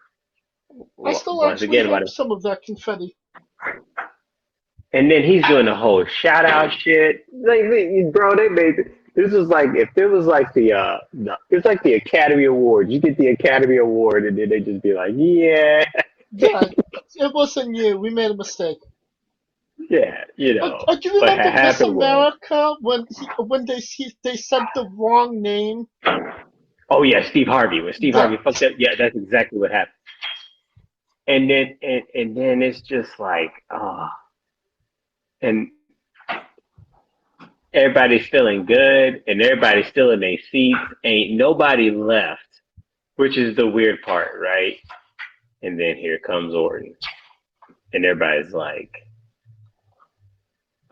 I still Once actually again, have some of that confetti. and then he's doing the whole shout out shit. Like, bro, they made this was like if it was like it's like the Academy Award. You get the Academy Award, and then they just be like, yeah, Yeah, it wasn't you. We made a mistake. yeah, you Oh, know. do you What remember had Miss happened was, America when they said the wrong name? oh yeah, Steve Harvey. When Steve Yeah, Harvey fucked up, yeah, that's exactly what happened. And then it's just like, and everybody's feeling good, and everybody's still in their seats. Ain't nobody left, which is the weird part, right? And then here comes Orton, and everybody's like,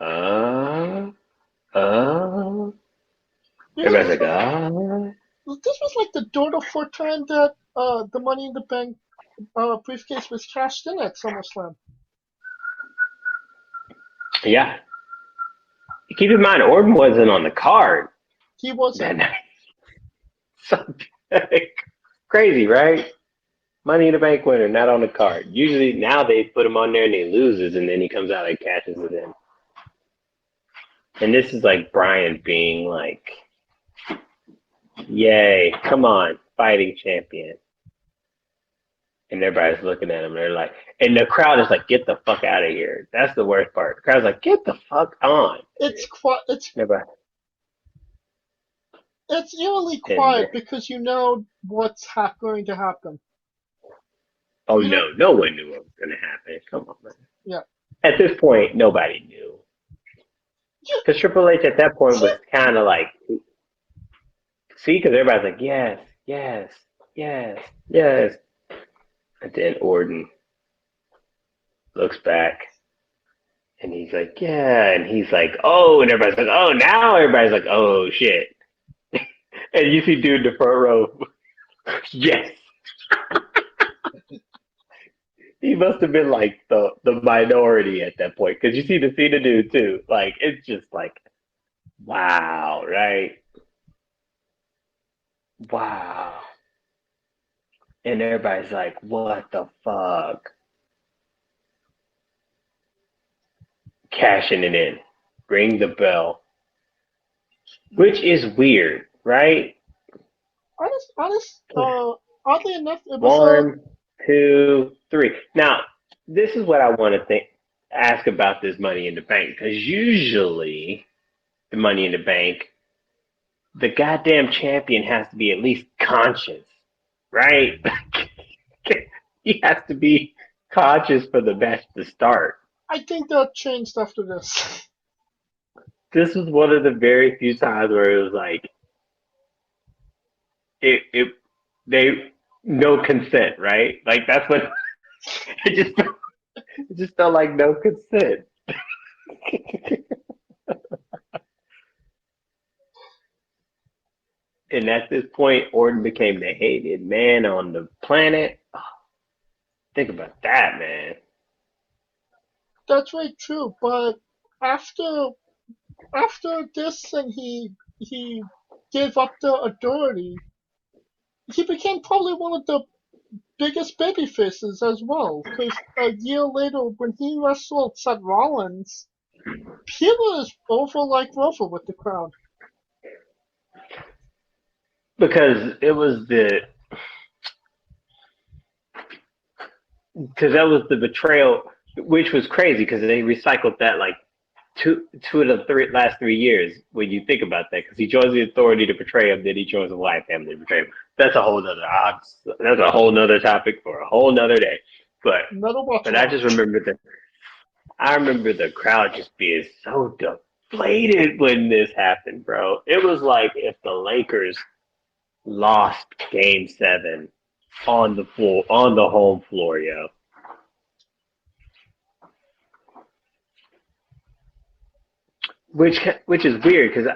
uh, uh. because Everybody's like, ah. this was like the third or fourth time that the Money in the Bank briefcase was cashed in at SummerSlam. Yeah. Keep in mind, Orton wasn't on the card He wasn't. that night. So crazy, right? Money in the Bank winner, not on the card. Usually now they put him on there and he loses, and then he comes out and cashes it in. And this is like Bryan being like, yay, come on, fighting champion. And everybody's looking at him. They're like, and the crowd is like, "Get the fuck out of here!" That's the worst part. The crowd's like, "Get the fuck on!" It's quiet. Everybody, It's eerily and quiet because you know what's going to happen. oh You know, no one knew what was gonna happen. Come on, man. yeah. At this point, nobody knew You because Triple H at that point see, was kind of like, see, because everybody's like, "Yes, yes, yes, yes," and then Orton looks back. And he's like, yeah. And he's like, oh. And everybody's like, oh, now everybody's like, oh, shit. And you see dude in the front row, yes. He must have been like the minority at that point. Because you see the Cena dude too. Like, it's just like, wow, right? Wow. And everybody's like, what the fuck? Cashing it in. Ring the bell. Which is weird, right? oddly enough, it was One, two, three. Now, this is what I want to ask about this Money in the Bank, because usually the Money in the Bank, the goddamn champion has to be at least conscious, right? He has to be conscious for the match to start. I think that changed after this. This was one of the very few times where it was like it they no consent, right? Like that's what it just felt like no consent. And at this point, Orton became the hated man on the planet. Oh, think about that, man. That's very true. But after after this, and he gave up the authority, he became probably one of the biggest baby faces as well. Because a year later, when he wrestled Seth Rollins, he was over like Rover with the crowd. Because it was because that was the betrayal, which was crazy because they recycled that like two of the last 3 years when you think about that. Because he joins the Authority to betray him, then he joins the Wyatt family to betray him. That's a whole nother. That's a whole nother topic for a whole nother day. But Metal watch I just remember that. I remember the crowd just being so deflated when this happened, bro. It was like if the Lakers lost Game 7 on the floor, on the home floor, yo. Which is weird because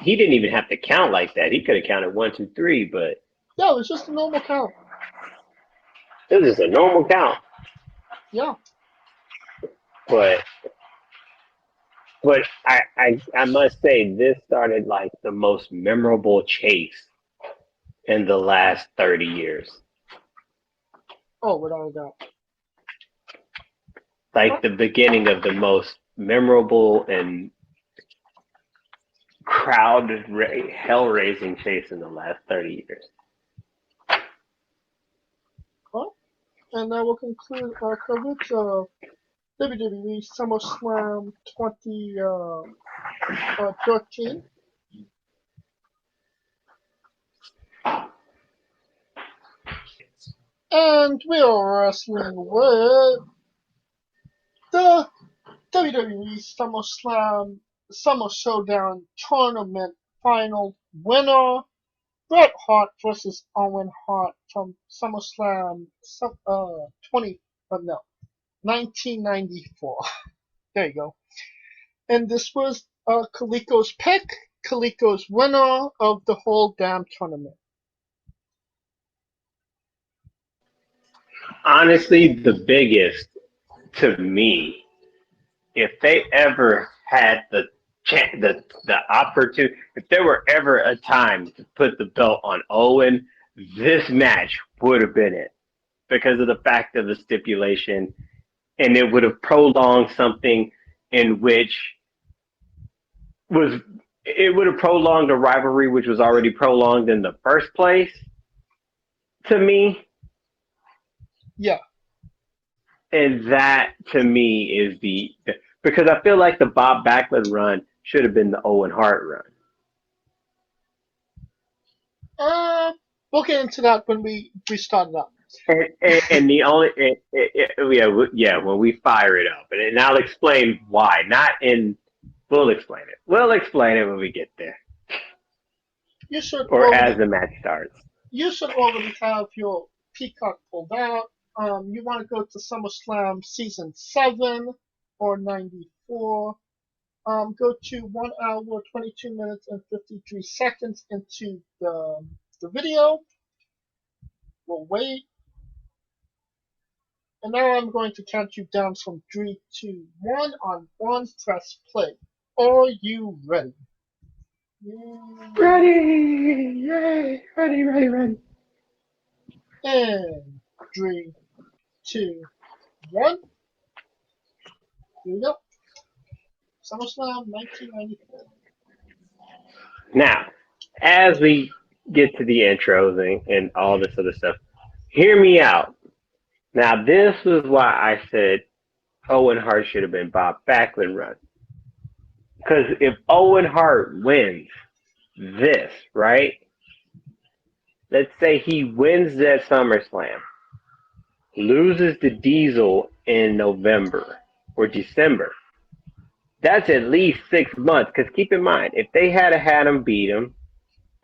he didn't even have to count like that. He could have counted 1, 2, 3, but Yeah, it was just a normal count. it was just a normal count. Yeah. But I must say this started like the most memorable chase in the last 30 years. Oh, without a doubt. Like the beginning of the most memorable and crowd hell-raising chase in the last 30 years. Well, and that will conclude our coverage of WWE SummerSlam 2013. And we are wrestling with the WWE SummerSlam Summer Showdown Tournament final winner, Bret Hart versus Owen Hart from SummerSlam 1994. There you go. And this was Coleco's pick, Coleco's winner of the whole damn tournament. Honestly, the biggest to me, if they ever had the opportunity, if there were ever a time to put the belt on Owen, this match would have been it because of the fact of the stipulation, and it would have prolonged something in which it would have prolonged a rivalry which was already prolonged in the first place. To me, Yeah. And that to me is because I feel like the Bob Backlund run should have been the Owen Hart run. Uh, we'll get into that when we start it up. And the only yeah, when we fire it up, and I'll explain why. Not in We'll explain it. We'll explain it when we get there, You should or as already the match starts. have your Peacock pulled out. You want to go to SummerSlam Season 7 or 94. Go to 1 hour, 22 minutes, and 53 seconds into the video. We'll wait. And now I'm going to count you down from 3, 2, 1. On 1, press play. Are you ready? Ready! Yay! Ready, ready, ready. And 3, 2, 1. Here we go. SummerSlam 1994. Now, as we get to the intros and all this other stuff, hear me out. Now, this was why I said Owen Hart should have been Bob Backlund run. Because if Owen Hart wins this, right? Let's say he wins that SummerSlam, loses to Diesel in November or December. That's at least 6 months. Because keep in mind, if they had him beat him,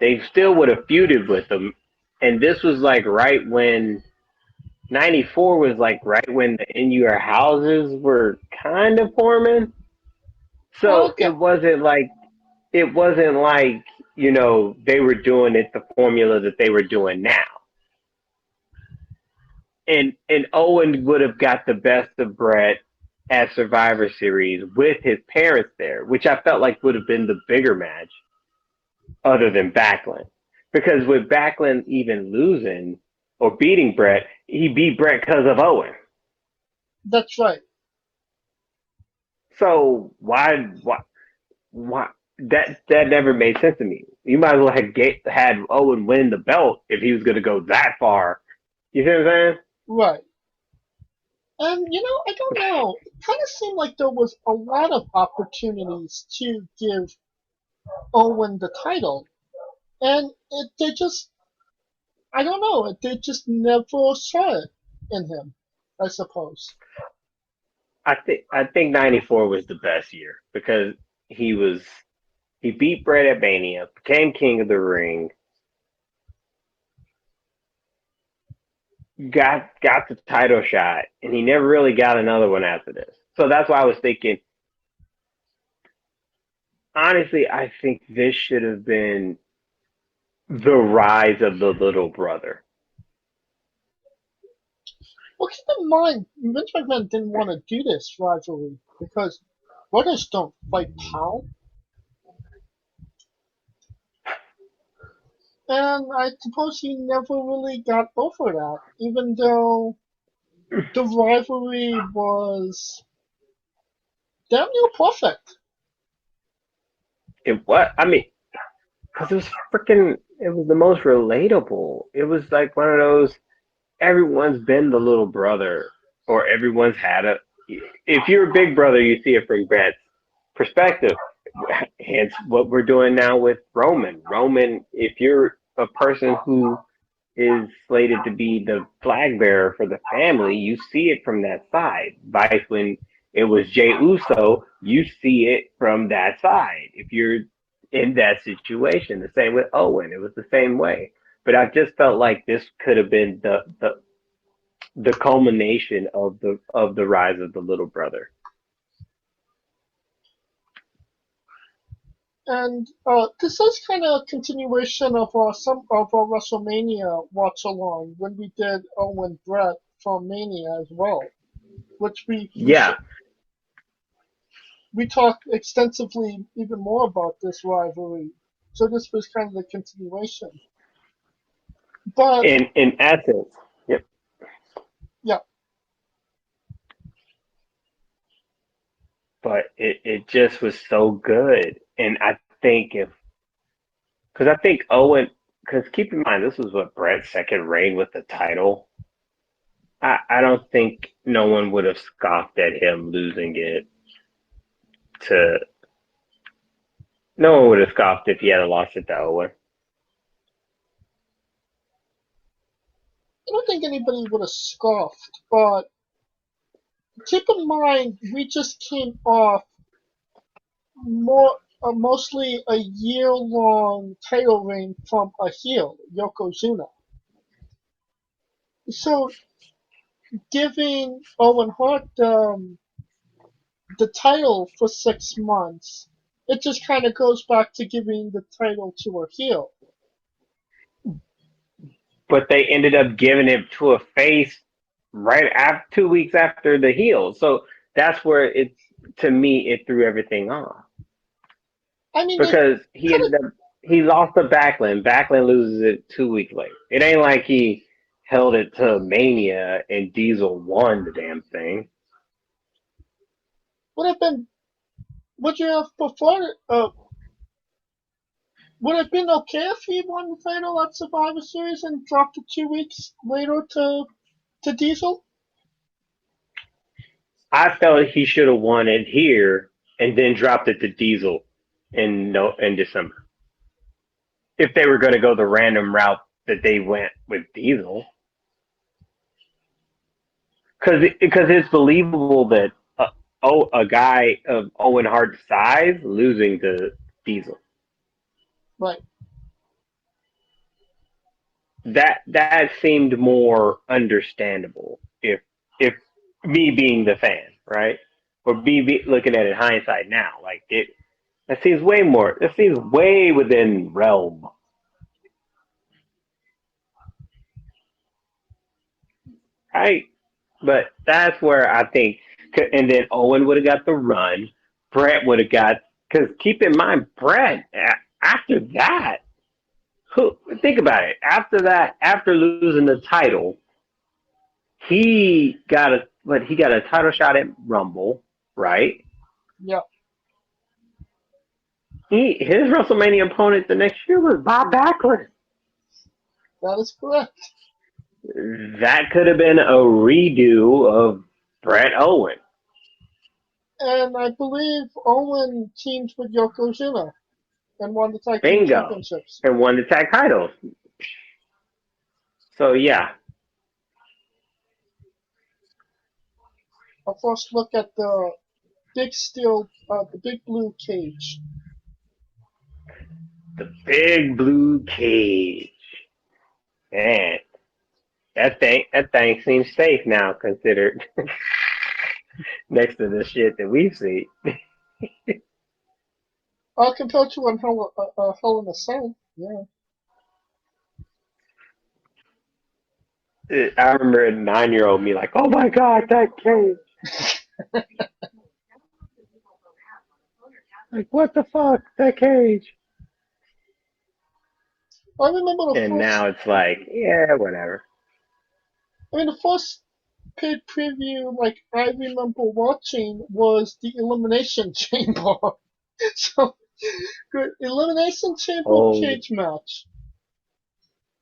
they still would have feuded with him. And this was like right when 94 was like right when the In Your Houses were kind of forming. So Okay. it wasn't like, they were doing it the formula that they were doing now. And Owen would have got the best of Bret at Survivor Series with his parents there, which I felt like would have been the bigger match other than Backlund. Because with Backlund even losing or beating Bret, he beat Bret because of Owen. That's right. So why that never made sense to me. You might as well have had Owen win the belt if he was going to go that far. You see what I'm saying? Right. And I don't know. It kind of seemed like there was a lot of opportunities to give Owen the title, and they just, I don't know, they just never saw it in him, I suppose. I think '94 was the best year because he beat Bret at Mania, became King of the Ring, got the title shot, and he never really got another one after this. So that's why I was thinking. Honestly, I think this should have been the rise of the little brother. Well, keep in mind, Vince McMahon didn't want to do this rivalry because brothers don't fight pal. And I suppose he never really got over that, even though the rivalry was damn near perfect. I mean, because it was the most relatable. It was like one of those, everyone's been the little brother, or everyone's had if you're a big brother, you see it from Bret's perspective. Hence what we're doing now with Roman. Roman, if you're a person who is slated to be the flag bearer for the family, you see it from that side. Vice when it was Jey Uso, you see it from that side. If you're in that situation, the same with Owen, it was the same way. But I just felt like this could have been the culmination of the rise of the little brother. And this is kind of a continuation of some of our WrestleMania watch along when we did Owen Brett from Mania as well, which Yeah, we talked extensively even more about this rivalry. So this was kind of the continuation. But in essence, yep. yeah, But it just was so good, and I think because I think Owen, because keep in mind this was what Bret's second reign with the title. I don't think no one would have scoffed at him losing it to. No one would have scoffed if he had lost it to Owen. I don't think anybody would have scoffed, but keep in mind we just came off mostly a year-long title reign from a heel, Yokozuna. So giving Owen Hart the title for 6 months, it just kind of goes back to giving the title to a heel. But they ended up giving it to a face right after 2 weeks after the heel. So that's where to me it threw everything off. I mean, they Because could have. he lost to Backlund. Backlund loses it 2 weeks later. It ain't like he held it to Mania and Diesel won the damn thing. Would have been. Would you have preferred? Would it have been okay if he won the title at Survivor Series and dropped it 2 weeks later to Diesel? I felt he should have won it here and then dropped it to Diesel in December. If they were going to go the random route that they went with Diesel, because it's believable that a guy of Owen Hart's size losing to Diesel. Right. That seemed more understandable if me being the fan, right? Or me looking at it hindsight now, like that seems way more. That seems way within realm. Right? But that's where I think, and then Owen would have got the run. Bret would have got, because keep in mind, Bret, after that, think about it. After that, after losing the title, he got a title shot at Rumble, right? Yeah, His WrestleMania opponent the next year was Bob Backlund. that is correct. That could have been a redo of Bret Owen. And I believe Owen teamed with Yokozuna and won the tag team Bingo. championships. And won the tag titles. So yeah. I'll first look at the the big blue cage. The big blue cage. Man. That thing seems safe now considered next to the shit that we've seen. Compared to Hell in a Cell, yeah. I remember a 9-year-old me like, oh my god, that cage. Like, what the fuck? That cage. I remember the And first. now it's like, yeah, whatever. I mean, the first paid preview like I remember watching was the Elimination Chamber. So, good Elimination Chamber Oh, cage match.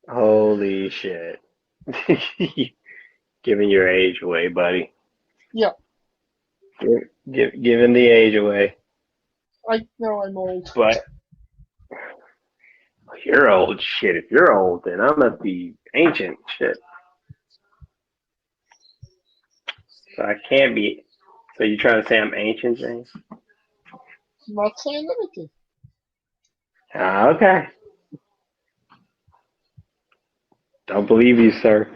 holy shit. Giving your age away, buddy. Yeah, Giving the age away. I know I'm old. But you're old shit. If you're old, then I'm at the ancient shit. So I can't be. So you trying to say I'm ancient, James? I'm not saying anything. Ah, okay. Don't believe you, sir.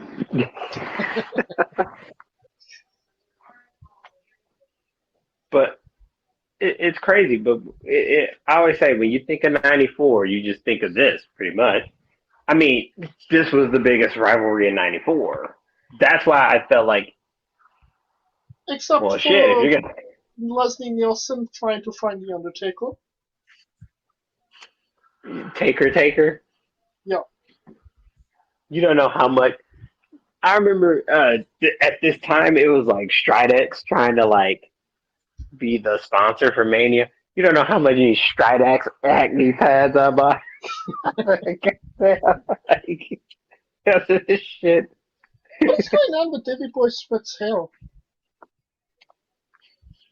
But it's crazy. But I always say when you think of '94, you just think of this, pretty much. I mean, this was the biggest rivalry in '94. That's why I felt like, Except well, shit. If for you're gonna Leslie Nielsen trying to find the Undertaker. Taker, Yeah, you don't know how much. I remember at this time it was like Stridex trying to like be the sponsor for Mania. You don't know how much these Stridex acne pads I bought. Like, this shit. What is going on with Davey Boy Smith's hair?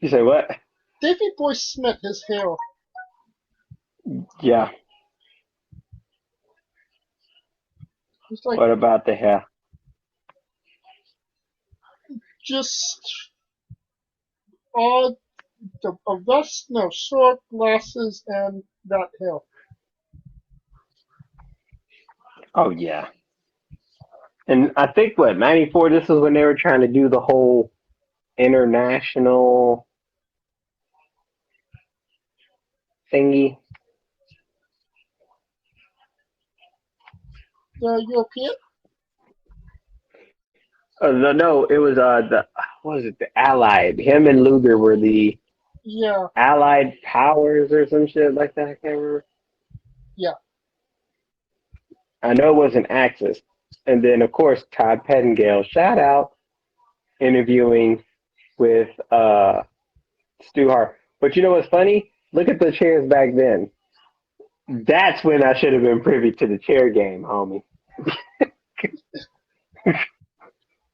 You say what? Davey Boy Smith, his hair. Yeah. It's like What about the hair? just all a vest, no short glasses, and that hair. Oh yeah. And I think what '94. This is when they were trying to do the whole international thingy. The European? No, it was the what was it? The Allied. Him and Luger were the Yeah, Allied powers or some shit like that. I can't remember. yeah. I know it wasn't Axis. And then of course Todd Pettengill, shout out, interviewing with Stu Hart. But you know what's funny? Look at the chairs back then. That's when I should have been privy to the chair game, homie.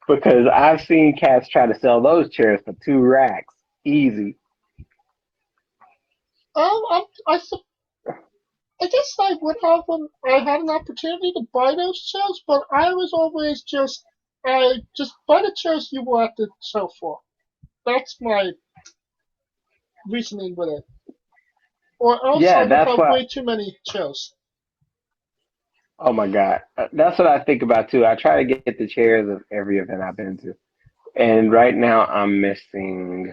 Because I've seen cats try to sell those chairs for 2 racks. Easy. I I guess I would have I had an opportunity to buy those chairs, but I was always I just buy the chairs you were at the show for. That's my reasoning with it. Or else I Yeah, would that's have why. way too many chairs. Oh my God. That's what I think about too. I try to get the chairs of every event I've been to. And right now I'm missing,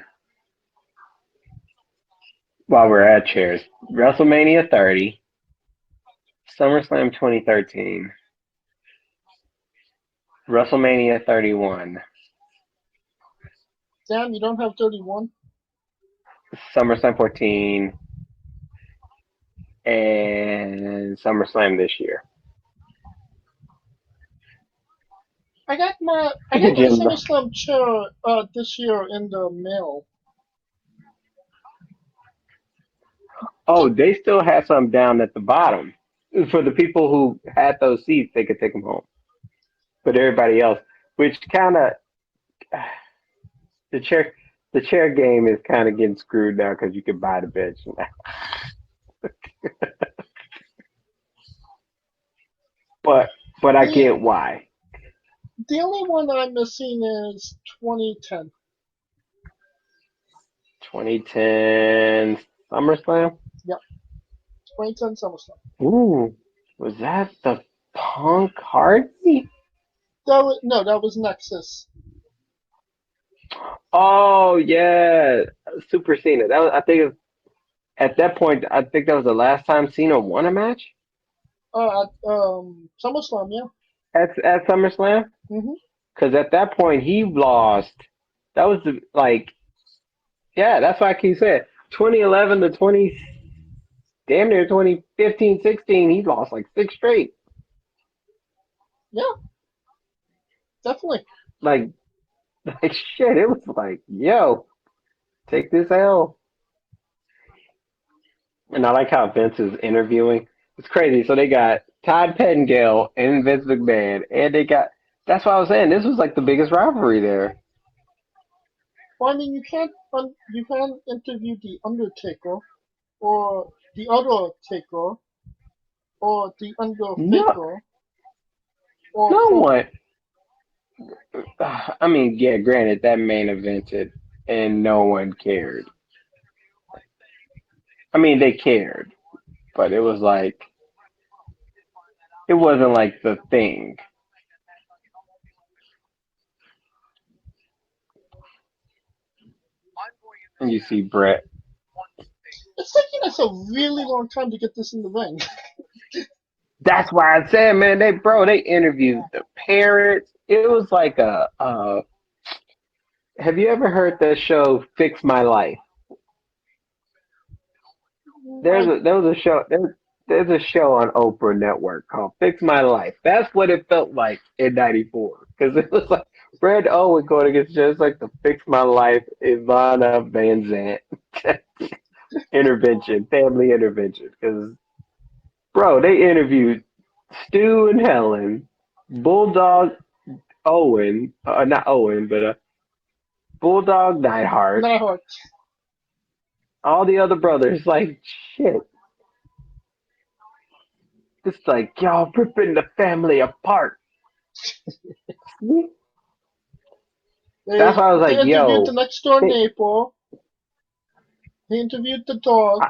while we're at chairs, WrestleMania 30, SummerSlam 2013, WrestleMania 31, Damn, you don't have 31? SummerSlam 14, and SummerSlam this year. I Look at got my Jim. SummerSlam chair this year in the mail. Oh, they still have some down at the bottom. For the people who had those seats, they could take them home. But everybody else, which kind of the chair, the chair game is kind of getting screwed now because you can buy the bench now. But I The get why. the only one I'm missing is 2010. 2010 SummerSlam. Yep, 2010 SummerSlam. Ooh, was that the Punk Hardy? That was Nexus. Oh yeah, Super Cena. That was, I think, at that point, I think that was the last time Cena won a match At SummerSlam, yeah. at SummerSlam. Mhm. Because at that point he lost. That was like, yeah, that's why I keep saying 2011 to 20, damn near 2015, 16. He lost like 6 straight. Yeah, definitely. Like, like shit. It was like, yo, take this L. And I like how Vince is interviewing. It's crazy. So they got Todd Pettengill and Vince McMahon, and they got. That's what I was saying. This was like the biggest rivalry there. Well, I mean, you can't interview the Undertaker or the other Taker or the No, Underfaker or no Cole. one. I mean, yeah, granted that main evented, and no one cared. I mean, they cared, but it was like it wasn't like the thing. And you see Brett. It's taking us a really long time to get this in the ring. That's why I said, man, they interviewed the parents. It was like have you ever heard the show Fix My Life? I There was a show there's a show on Oprah Network called Fix My Life. That's what it felt like in '94 because it was like Brad Owen going against just like the Fix My Life Ivana Van Zant intervention, family intervention. Because bro, they interviewed Stu and Helen, Bulldog. Owen, not Owen, but Bulldog, Neidhart, Neidhart. all the other brothers. Like shit, it's like y'all ripping the family apart. That's why I was He like, interviewed the yo, next door they, neighbor. He interviewed the dog.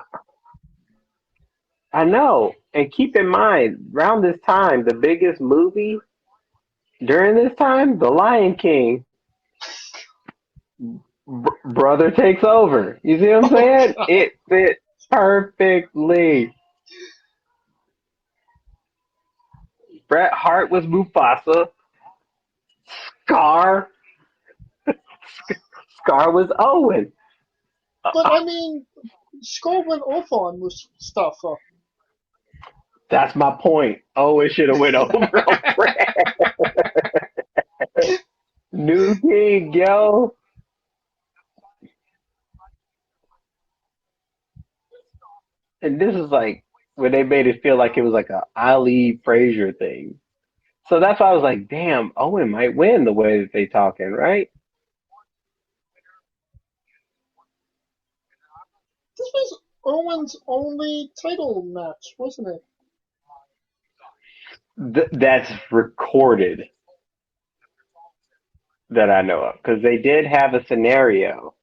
I know. And keep in mind, around this time, the biggest movie during this time, The Lion King, brother takes over. You see what I'm Oh saying? God! It fit perfectly. Bret Hart was Mufasa. Scar, Scar was Owen. But I mean, Skull went off on Mustafa. That's my point. Owen should have went over on Bret. New king, yo. And this is like where they made it feel like it was like a Ali Frazier thing. So that's why I was like, damn, Owen might win the way that they talking, right? This was Owen's only title match, wasn't it? That's recorded that I know of because they did have a scenario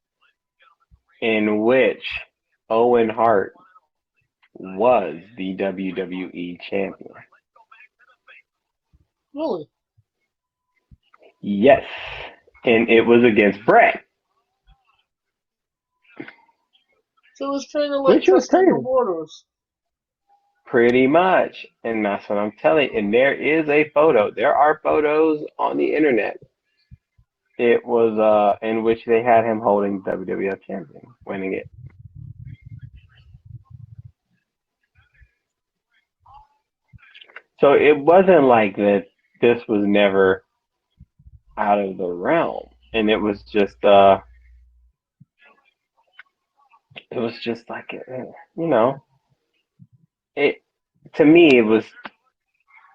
in which Owen Hart was the WWE champion. Really? Yes, and it was against Bret, So it was kind of like which was testing the crazy. waters. Pretty much. And that's what I'm telling you. And there is a photo. There are photos on the internet. It was in which they had him holding WWF champion, winning it. So it wasn't like that this was never out of the realm. And it was just like you know, it to me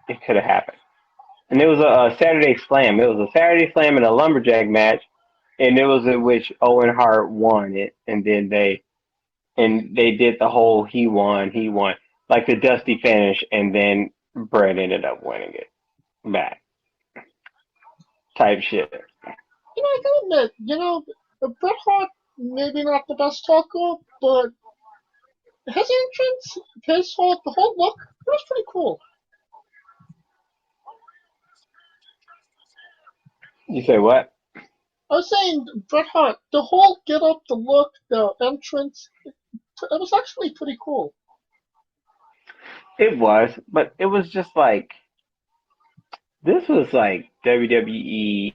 it could have happened. And it was a Saturday Slam. It was a Saturday Slam and a lumberjack match, and it was in which Owen Hart won it, and they did the whole he won, like the dusty finish, and then Bret ended up winning it back type shit. I gotta admit, Bret Hart, maybe not the best talker, but his entrance, the whole look, it was pretty cool. You say what? I was saying, Bret Hart, the whole get up, the look, the entrance, it was actually pretty cool. It was, but it was just like this was like WWE.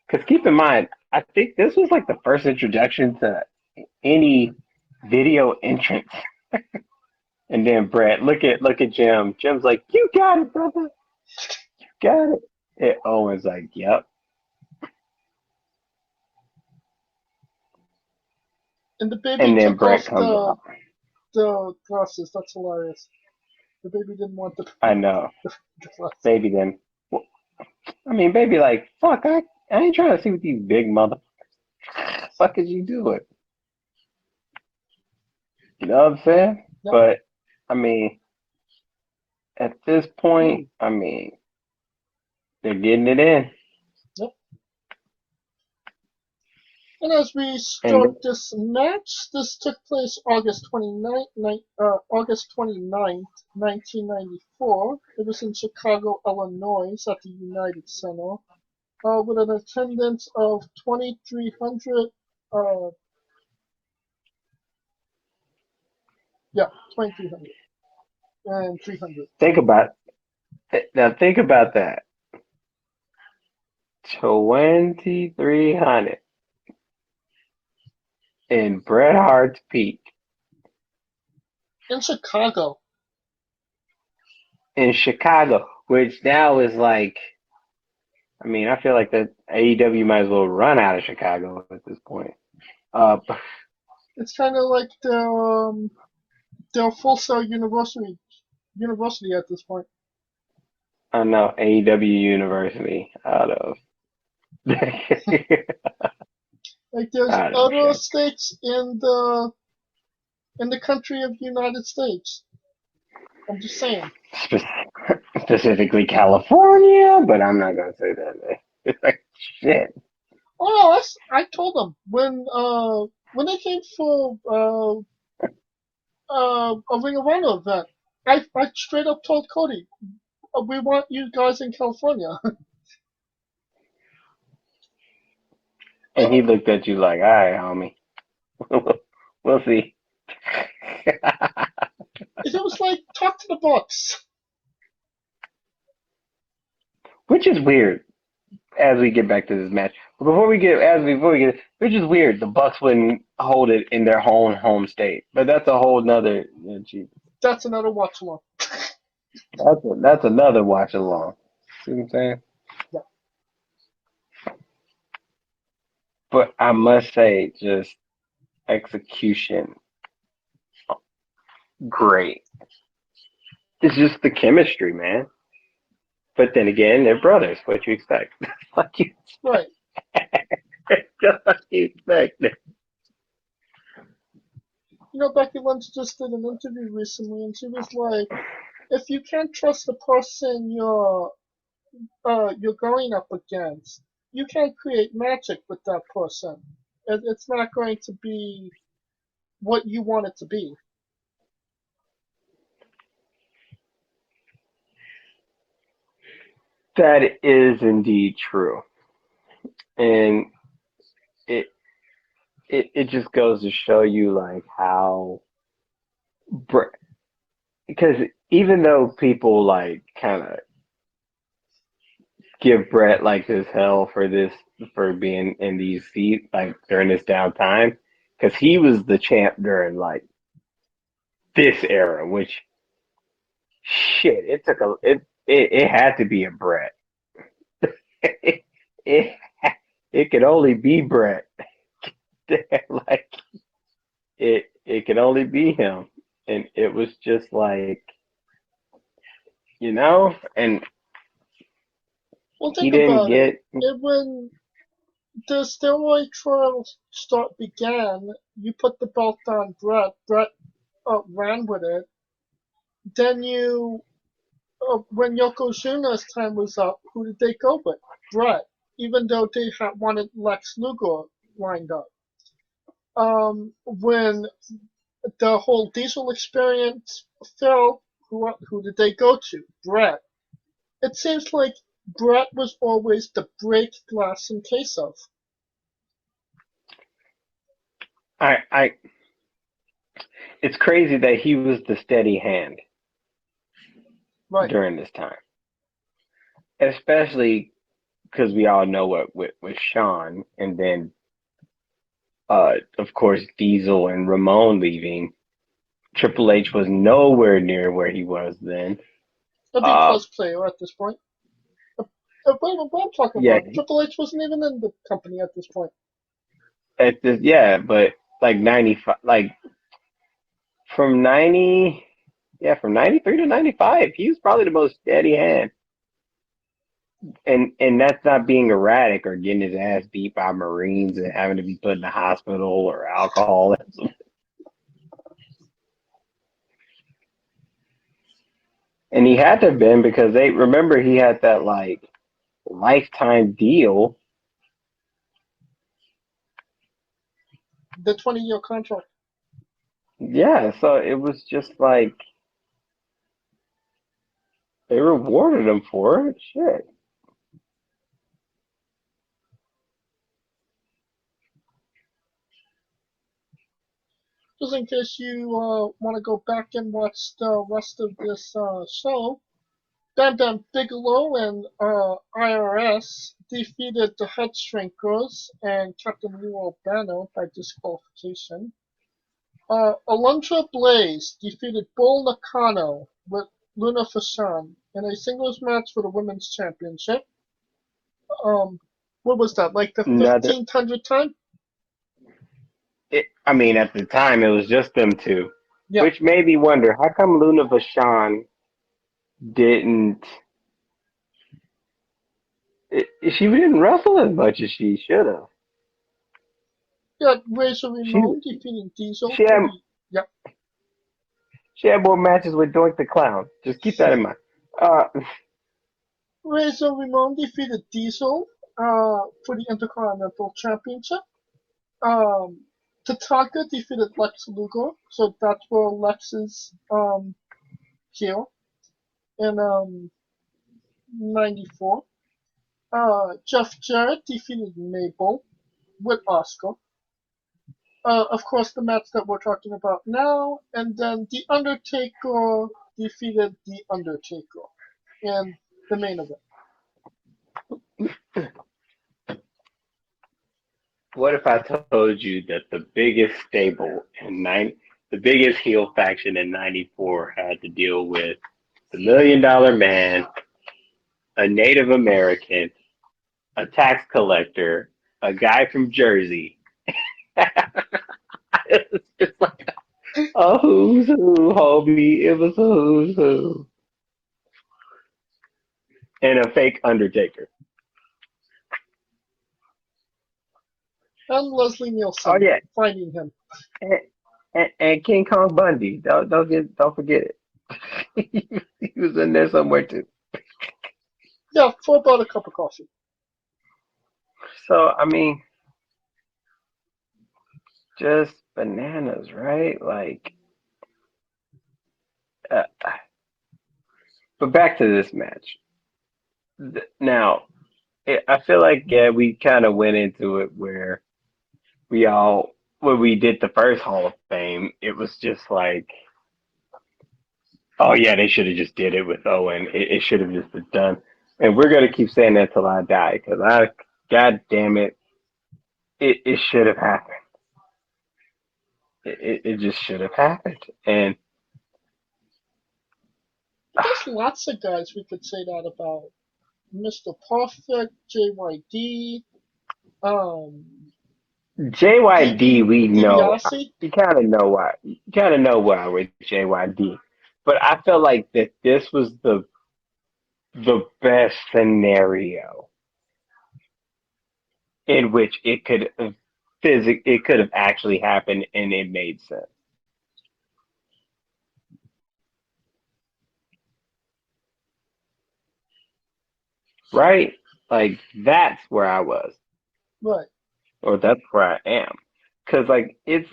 Because keep in mind, I think this was like the first introduction to any video entrance. And then Brett, look at Jim. Jim's like, "You got it, brother. You got it." And Owen's like, "Yep." And the baby And then took Brett off comes out. the glasses. That's hilarious. The baby didn't want I know. the glasses. Baby then. Well, I mean, baby, like, fuck, I ain't trying to see what these big mother fuck is you doing. You know what I'm saying? Yep. But I mean, at this point, I mean, they're getting it in. Yep. And as we And start this match, this took place August 29th, August 29th, 1994. It was in Chicago, Illinois, at the United Center, with an attendance of 2,300. Uh, yeah, 2,300 and 300. think about now. Think about that. 2,300 in Bret Hart's peak In Chicago. in Chicago, which now is like, I mean, I feel like that AEW might as well run out of Chicago at this point. Uh, It's kind of like the Full Sail University at this point. I know AEW University out of Like there's out of other Chicago. states in the country of United States. I'm just saying. Specifically California, but I'm not gonna say that. It's like shit. Oh no, I told them when they came for a Ring of Honor event, I straight up told Cody, we want you guys in California. And he looked at you like, all right, homie, we'll see. It was like talk to the Bucks. Which is weird. As we get back to this match, but before we get, which is weird. The Bucks wouldn't hold it in their home state, but that's a whole nother. That's another watch along. That's another watch along. See what I'm saying? Yeah. But I must say, just execution, great. It's just the chemistry, man. But then again, they're brothers. What you expect? What you Right. just what you expect. You know, Becky Lynch just did an interview recently, and she was like, if you can't trust the person you're going up against, you can't create magic with that person. It's not going to be what you want it to be. That is indeed true, and it it just goes to show you like how because even though people like kind of give Brett like this hell for this for being in these seats like during this downtime because he was the champ during like this era, which shit it took it had to be a Brett. it, it it could only be Brett. Like it could only be him, and it was just like and Well, he think didn't about it. get. When the steroid trial began, you put the belt on Brett. Brett ran with it. Then when Yokozuna's time was up, who did they go with? Brett. Even though they had wanted Lex Luger lined up. When the whole Diesel experience failed, who did they go to? Brett. It seems like Brett was always the break glass in case of. I it's crazy that he was the steady hand Right. during this time, especially because we all know what with Sean, and then of course Diesel and Ramon leaving. Triple H was nowhere near where he was then. A B Uh, plus player at this point. What I'm talking yeah, about, Triple H wasn't even in the company at this point. but like 95, like from 90, yeah, from 93 to 95, he was probably the most steady hand. And that's not being erratic or getting his ass beat by Marines and having to be put in the hospital or alcohol. And he had to have been because they remember he had that like lifetime deal. The 20-year contract. Yeah, so it was just like they rewarded him for it. Shit. Just in case you want to go back and watch the rest of this show, Bam Bam Bigelow and IRS defeated the Head Shrinkers and Captain Lou Albano by disqualification. Alundra Blaze defeated Bull Nakano with Luna Fashan in a singles match for the women's championship. What was that? Like the Another. 1500th time? I mean, at the time it was just them two, Yeah. which made me wonder how come Luna Vachon didn't. She didn't wrestle as much as she should have. Yeah, Razor She Ramon defeated Diesel she for had the. Yep. she had more matches with Doink the Clown. Just keep that in mind. Uh, Razor Ramon defeated Diesel for the Intercontinental Championship. Tatanka defeated Lex Luger, so that's where Lex is here in 94. Jeff Jarrett defeated Mabel with Oscar. Of course, the match that we're talking about now, and then The Undertaker defeated The Undertaker in the main event. what if I told you that the biggest heel faction in '94 had to deal with the $1 Million Man, a Native American, a tax collector, a guy from Jersey. It's just like a who's who, homie. It was a who's who. And a fake Undertaker. And Leslie Oh Nielsen yeah, finding him. and King Kong Bundy. Don't forget it. He was in there somewhere too. Yeah, for about a cup of coffee. So I mean, just bananas, right? Like, uh, but back to this match. Now, I feel like we kind of went into it where we all when we did the first Hall of Fame, it was just like, oh yeah, they should have just did it with Owen. It should have just been done. And we're gonna keep saying that till I die, because God damn it, it should have happened. It just should have happened. And There's lots of guys we could say that about. Mr. Perfect, JYD, JYD, we know DiBiase. you kind of know why. You kind of know why with JYD, but I feel like that this was the best scenario in which it could have actually happened and it made sense. Right? Like that's where I was, Right. or that's where I am. Cause like it.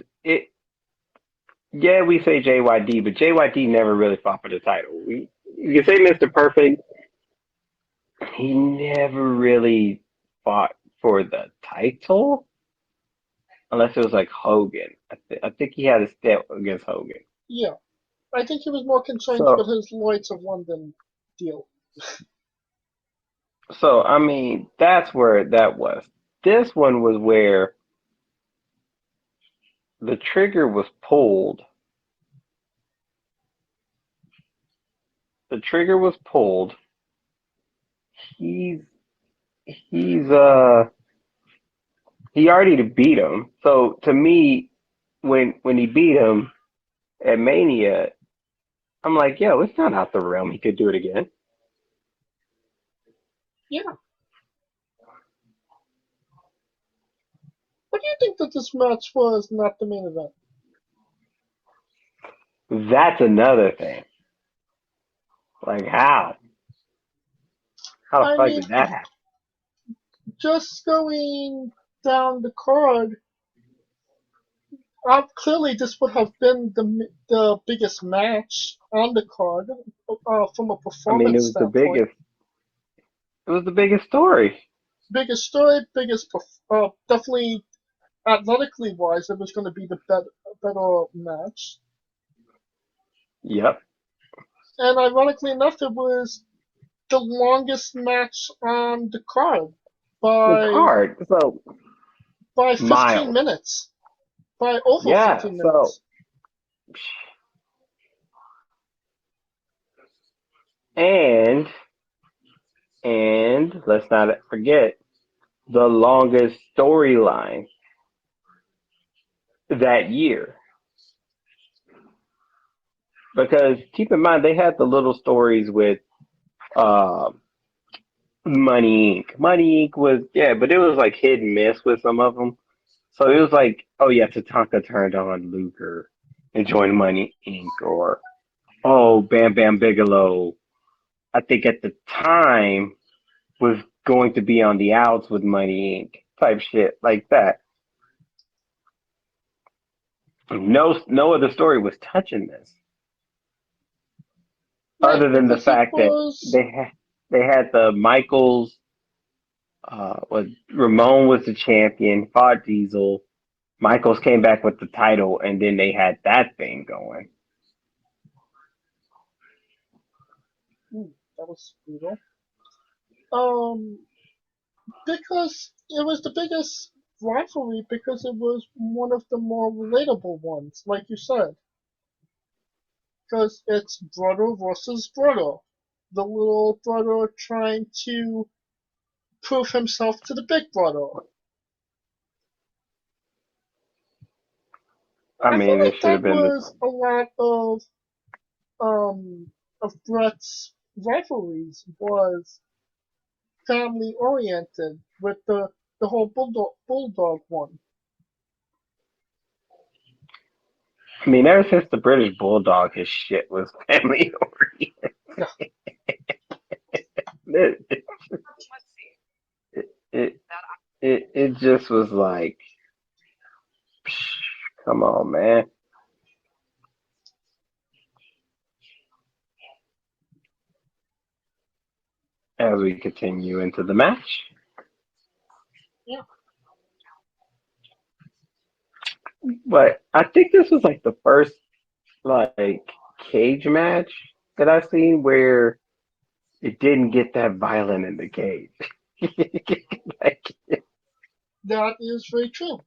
Yeah, we say JYD, but JYD never really fought for the title. You can say Mr. Perfect. He never really fought for the title, unless it was like Hogan. I think he had a step against Hogan. Yeah. I think he was more concerned with So, his Lloyds of London deal. so I mean, that's where that was. This one was where the trigger was pulled. The trigger was pulled. He's he's he already beat him. So to me, when he beat him at Mania, I'm like, yo, it's not out the realm. He could do it again. Yeah. What do you think that this match was not the main event? That's another thing. Like how? How the I fuck mean, did that happen? just going down the card, clearly this would have been the biggest match on the card from a I mean, performance standpoint. it was the biggest story. Biggest story, definitely athletically wise, it was going to be the better match. Yep. And ironically enough, it was the longest match on the card The by card. So 15 miles. minutes, by over Yeah. 15 So minutes. and and let's not forget the longest storyline that year. Because keep in mind they had the little stories with uh, Money Inc. Money Inc. was yeah, but it was like hit and miss with some of them. So it was like, oh yeah, Tatanka turned on Luger and joined Money Inc. Or oh, Bam Bam Bigelow. I think at the time was going to be on the outs with Money Inc. type shit like that. No other story was touching this, Right, other than the because it fact that was they had the Michaels. Was Ramon was the champion, fought Diesel. Michaels came back with the title, and then they had that thing going. that was brutal. Um, because it was the biggest rivalry because it was one of the more relatable ones, like you said. Because it's brother versus brother. The little brother trying to prove himself to the big brother. I I feel mean, it like should have that been was a lot of Bret's rivalries was family oriented with the whole bulldog one. I mean, ever since the British Bulldog, his shit was family oriented. Yeah, It, it, it just was like, come on, man. As we continue into the match, yeah. but I think this was like the first like cage match that I've seen where it didn't get that violent in the cage. Like, That is very true.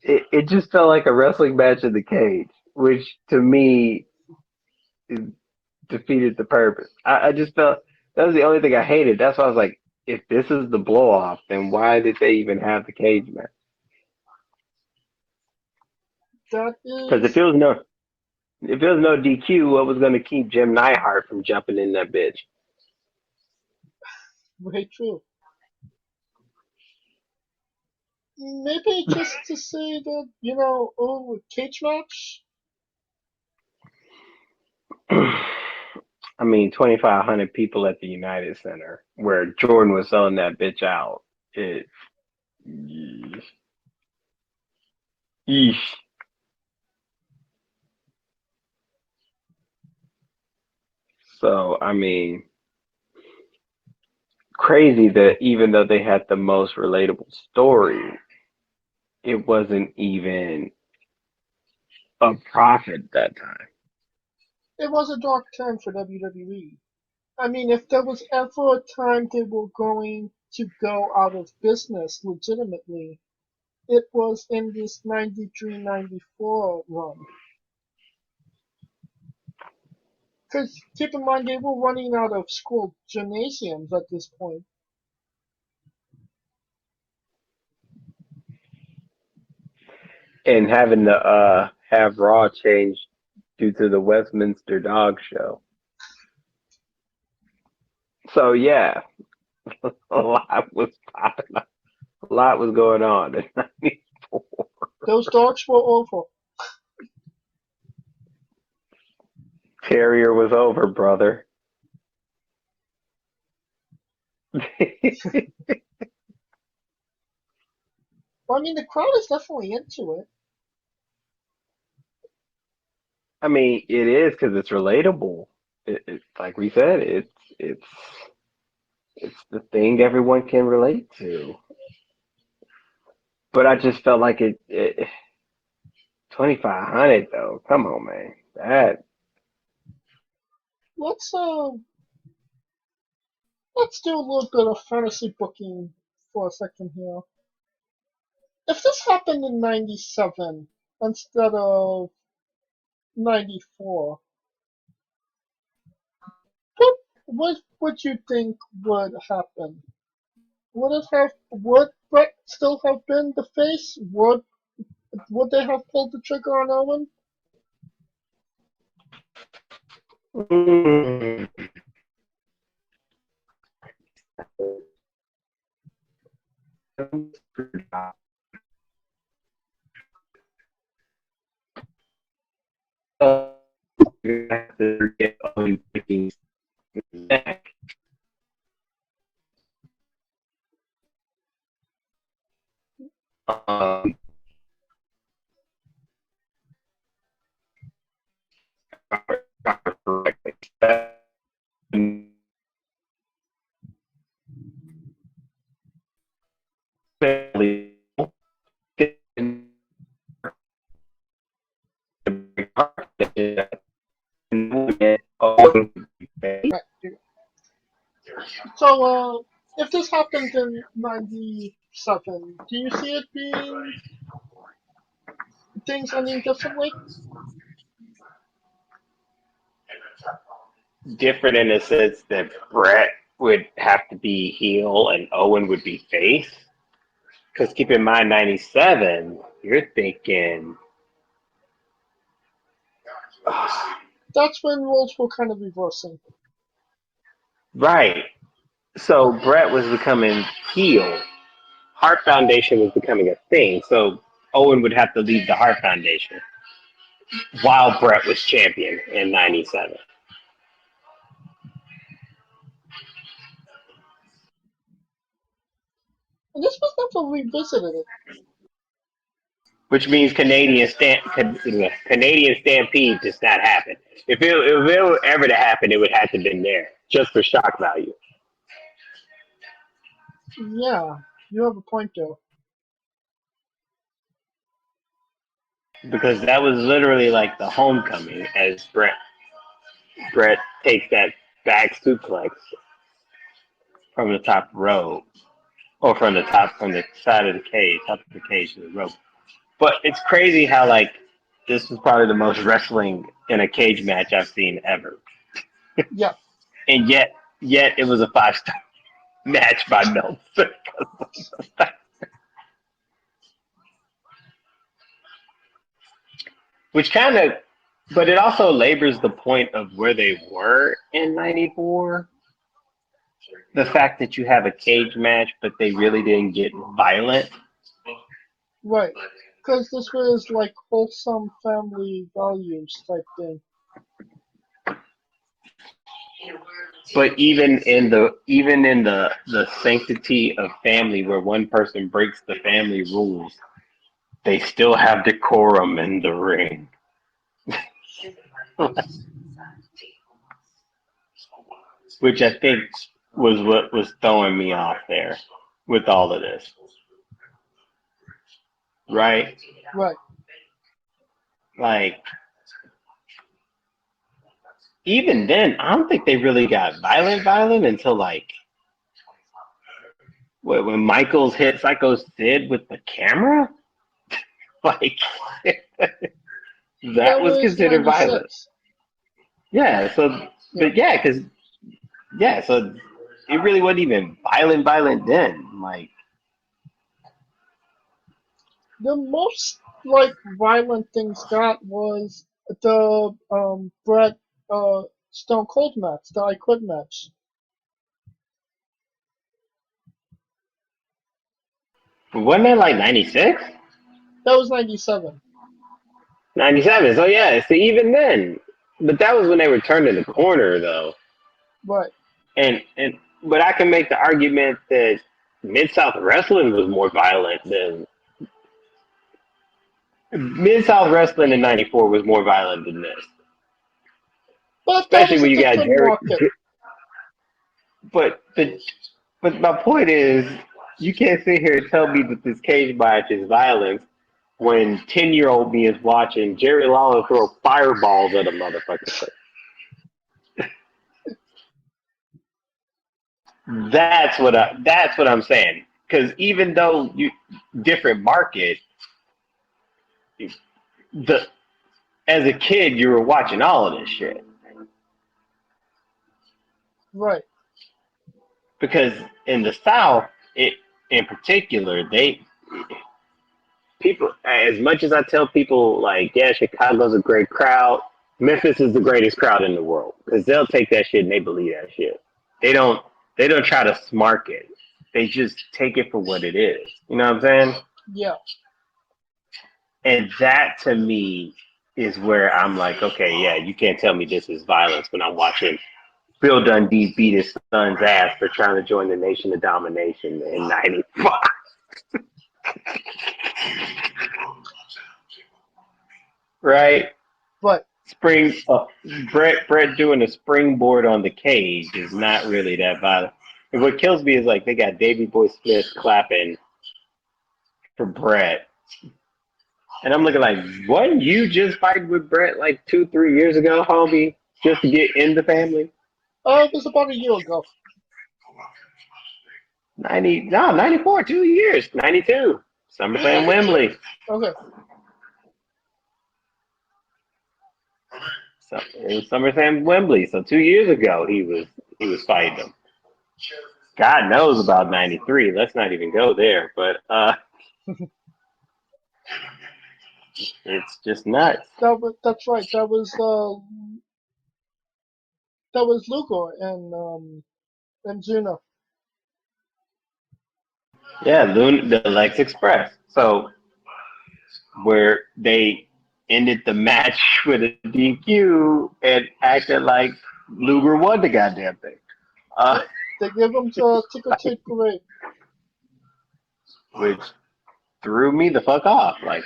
it just felt like a wrestling match in the cage, which to me defeated the purpose. I just felt that was the only thing I hated. That's why I was like, if this is the blow off, then why did they even have the cage match? That Because is if it was no DQ, what was going to keep Jim Neidhart from jumping in that bitch? very true. Maybe just to say that, oh, cage match. I mean, 2,500 people at the United Center where Jordan was selling that bitch out. It, yeesh. So, I mean, crazy that even though they had the most relatable story, it wasn't even a profit that time. It was a dark time for WWE. I mean, if there was ever a time they were going to go out of business legitimately, it was in this 93-94 run. Because keep in mind, they were running out of school gymnasiums at this point. And having to have Raw changed due to the Westminster Dog Show. So yeah, a lot was popping up. A lot was going on in '94. Those dogs were over. Terrier was over, brother. Well, I mean, the crowd is definitely into it. I mean, it is because it's relatable. Like we said, it's it's the thing everyone can relate to. But I just felt like it 2,500 though. Come on, man. That Let's uh, let's do a little bit of fantasy booking for a second here. If this happened in '97 instead of '94, what would you think would happen? Would Brett still have been the face? Would they have pulled the trigger on Owen? mm, You have to get Owen breaking his neck. Um, Right. So, if this happened in '97, do you see it being things ending differently? different in the sense that Brett would have to be heel and Owen would be face. Because keep in mind, 97, you're thinking, That's when roles were kind of reversing. right. So Brett was becoming heel. Hart Foundation was becoming a thing. So Owen would have to leave the Hart Foundation while Brett was champion in 97. And this was never revisited. It. Which means Canadian Stampede does not happen. If it were ever to happen, it would have to have been there just for shock value. Yeah, you have a point there. Because that was literally like the homecoming as Brett takes that back suplex from the top rope or from the side of the cage, top of the cage to the rope. But it's crazy how like this was probably the most wrestling in a cage match I've seen ever. Yeah. And yet it was a 5-star match by Meltzer. Which kind of, but it also labors the point of where they were in '94. The fact that you have a cage match, but they really didn't get violent. Right. Because this was like wholesome family values type thing. But even in the sanctity of family, where one person breaks the family rules, they still have decorum in the ring. Which I think was what was throwing me off there with all of this. Right? Right. Like, even then, I don't think they really got violent until like when Michaels hit Psycho Sid with the camera. Like, that was was considered violent. 96. Yeah. So, but so it really wasn't even violent then. Like, The most like violent things got was the Bret Stone Cold match, the I Quit match. wasn't that like 96? That was '97. 97. So yeah, so even then, but that was when they were turning the corner though. Right. And but I can make the argument that Mid South Wrestling was more violent than Mid South Wrestling in '94 was more violent than this. But that Especially was a when you got different Jerry. market. But my point is, you can't sit here and tell me that this cage match is violence when 10-year-old me is watching Jerry Lawler throw fireballs at a motherfucker. That's what I'm saying. Because even though you different market, the as a kid you were watching all of this shit. Right. Because in the South, it in particular, people, as much as I tell people like, yeah, Chicago's a great crowd, Memphis is the greatest crowd in the world because they'll take that shit and they believe that shit. They They don't try to smart it. They just take it for what it is. You know what I'm saying? Yeah. And that to me is where I'm like, okay, yeah, you can't tell me this is violence when I'm watching Bill Dundee beat his son's ass for trying to join the Nation of Domination in '95. Right? But Spring Brett doing a springboard on the cage is not really that violent. And what kills me is like they got Davey Boy Smith clapping for Brett. And I'm looking like, wasn't you just fighting with Brett like 2-3 years ago, homie? Just to get in the family? it was about a year ago. 94, 2 years. 92. SummerSlam Wembley. Okay. So it was SummerSlam Wembley. So 2 years ago he was fighting them. God knows about 93. Let's not even go there. But it's just nuts. That's right. That was Luger and Juno. Yeah, the Lex Express. So where they ended the match with a DQ and acted like Luger won the goddamn thing. They give him to ticker tape parade. Which threw me the fuck off. Like,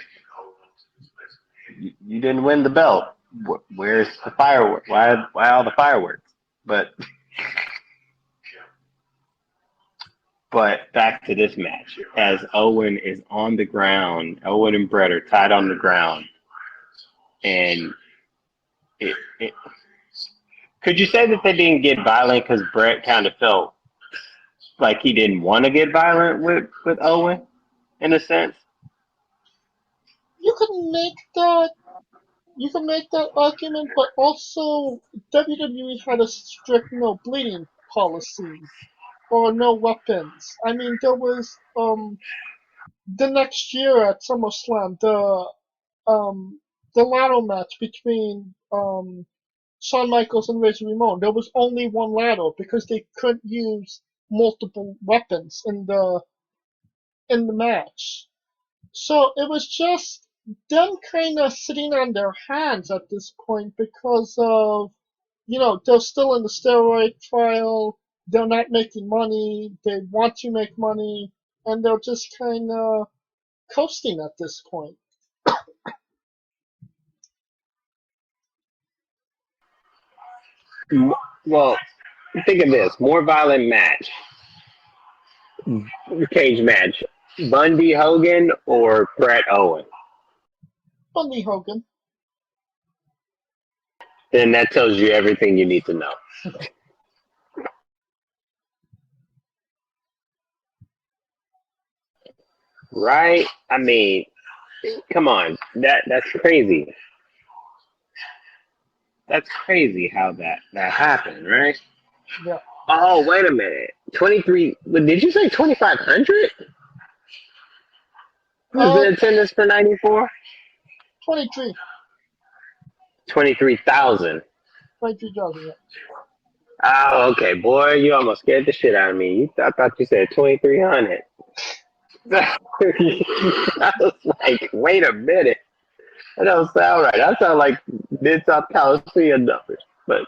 you didn't win the belt. Where's the fireworks? Why all the fireworks? But back to this match. As Owen is on the ground, Owen and Bret are tied on the ground. And it could you say that they didn't get violent because Bret kind of felt like he didn't want to get violent with Owen, in a sense? You can make that. You can make that argument, but also WWE had a strict no bleeding policy or no weapons. I mean, there was the next year at SummerSlam the ladder match between Shawn Michaels and Razor Ramon. There was only one ladder because they couldn't use multiple weapons in the match. So it was just them kind of sitting on their hands at this point because of, they're still in the steroid trial. They're not making money. They want to make money, and they're just kind of coasting at this point. Well, think of this: more violent match, cage match, Bundy Hogan or Bret Owen. Bundy Hogan. Then that tells you everything you need to know. Right? I mean, come on. That's crazy. That's crazy how that happened, right? Yeah. Oh, wait a minute. 23. Did you say 2,500? Was the attendance for 94? 23. 23,000. 23,000, yeah. Oh, okay, boy, you almost scared the shit out of me. I thought you said 2,300. I was like, wait a minute. That don't sound right. That sounds like Mid-South Coliseum numbers. But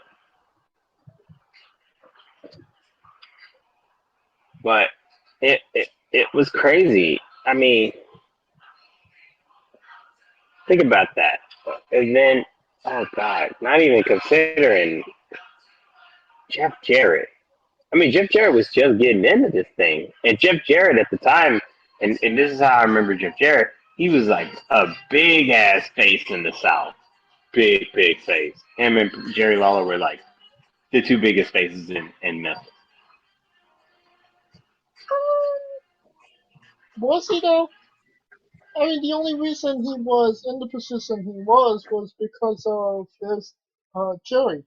it was crazy. I mean, think about that. And then, oh God, not even considering Jeff Jarrett. I mean, Jeff Jarrett was just getting into this thing. And Jeff Jarrett at the time, and this is how I remember Jeff Jarrett, he was like a big ass face in the South. Big face. Him and Jerry Lawler were like the two biggest faces in Memphis. Was he though? I mean, the only reason he was in the position he was because of his Jerry.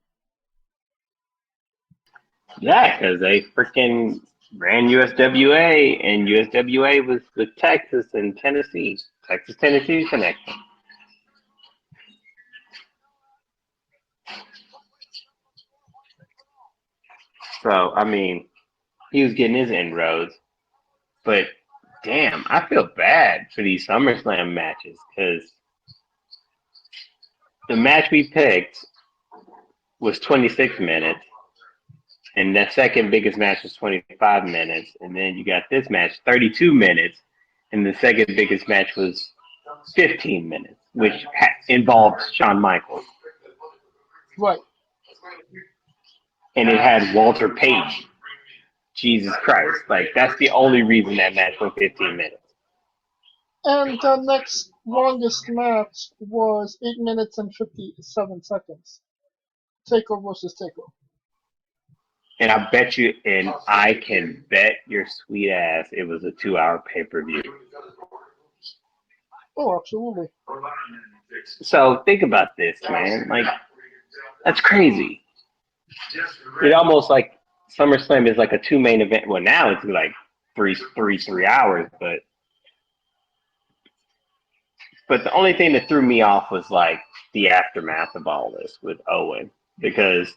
Yeah, because they freaking ran USWA, and USWA was with Texas and Tennessee. Texas-Tennessee connection. So, I mean, he was getting his inroads. But damn, I feel bad for these SummerSlam matches because the match we picked was 26 minutes, and the second biggest match was 25 minutes, and then you got this match 32 minutes, and the second biggest match was 15 minutes, which involved Shawn Michaels. Right. And it had Walter Page. Jesus Christ. Like, that's the only reason that match went 15 minutes. And the next longest match was 8 minutes and 57 seconds. Takeover versus Takeover. And I bet you, and I can bet your sweet ass it was a 2-hour pay-per-view. Oh, absolutely. So think about this, man. Like, that's crazy. It almost like SummerSlam is like a 2 main event. Well, now it's like three hours, but the only thing that threw me off was like the aftermath of all this with Owen, because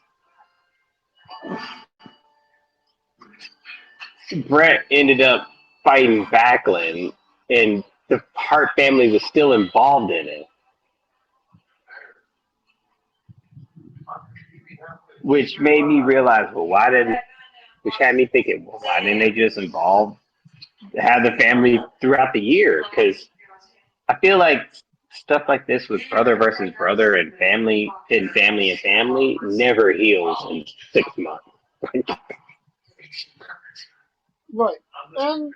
Bret ended up fighting Backlund, and the Hart family was still involved in it, which made me realize, which had me thinking, well, why didn't they just have the family throughout the year? Because I feel like stuff like this with brother versus brother and family never heals in 6 months. Right. And,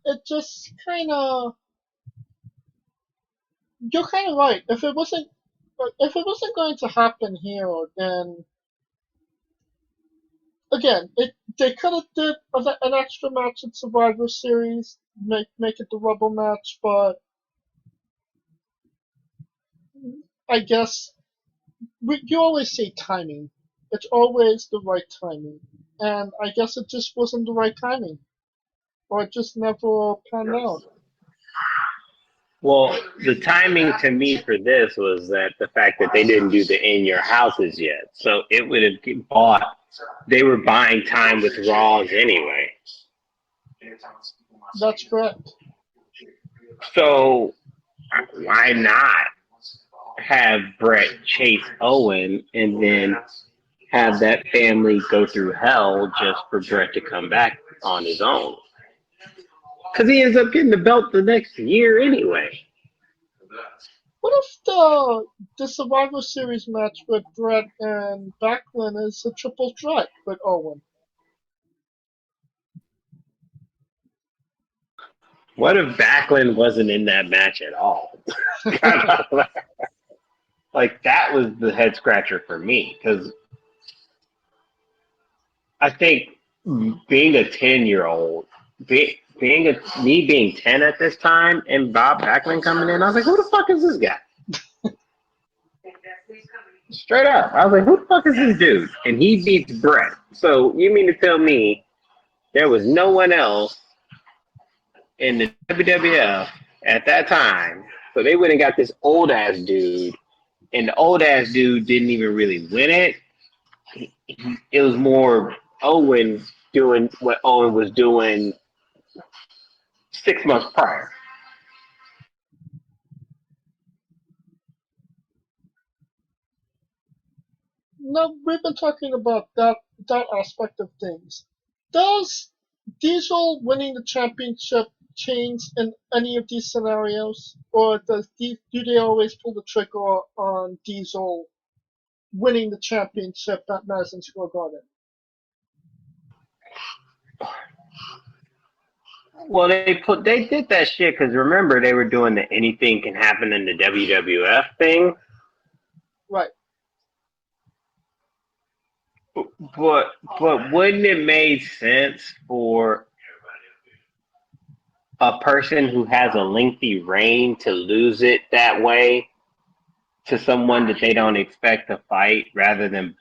it just kind of, you're kind of right. If it wasn't going to happen here, then again, they could have did an extra match at Survivor Series, make it the rubber match, but I guess you always say timing. It's always the right timing, and I guess it just wasn't the right timing, or it just never panned out. Well, the timing to me for this was that the fact that they didn't do the in your houses yet. So it would have bought, they were buying time with Raws anyway. That's correct. So why not have Bret chase Owen and then have that family go through hell just for Bret to come back on his own? Because he ends up getting the belt the next year anyway. What if the Survivor Series match with Bret and Backlund is a triple threat with Owen? What if Backlund wasn't in that match at all? Like, that was the head scratcher for me, because I think being a 10-year-old, me being 10 at this time, and Bob Backlund coming in, I was like, who the fuck is this guy? Straight up. I was like, who the fuck is this dude? And he beats Bret. So you mean to tell me there was no one else in the WWF at that time? So they went and got this old-ass dude, and the old-ass dude didn't even really win it. It was more Owen doing what Owen was doing 6 months prior. No, we've been talking about that aspect of things. Does Diesel winning the championship change in any of these scenarios, or do they always pull the trigger on Diesel winning the championship at Madison Square Garden? Well, they did that shit because remember they were doing the anything can happen in the WWF thing. Right. But wouldn't it make sense for a person who has a lengthy reign to lose it that way to someone that they don't expect to fight, rather than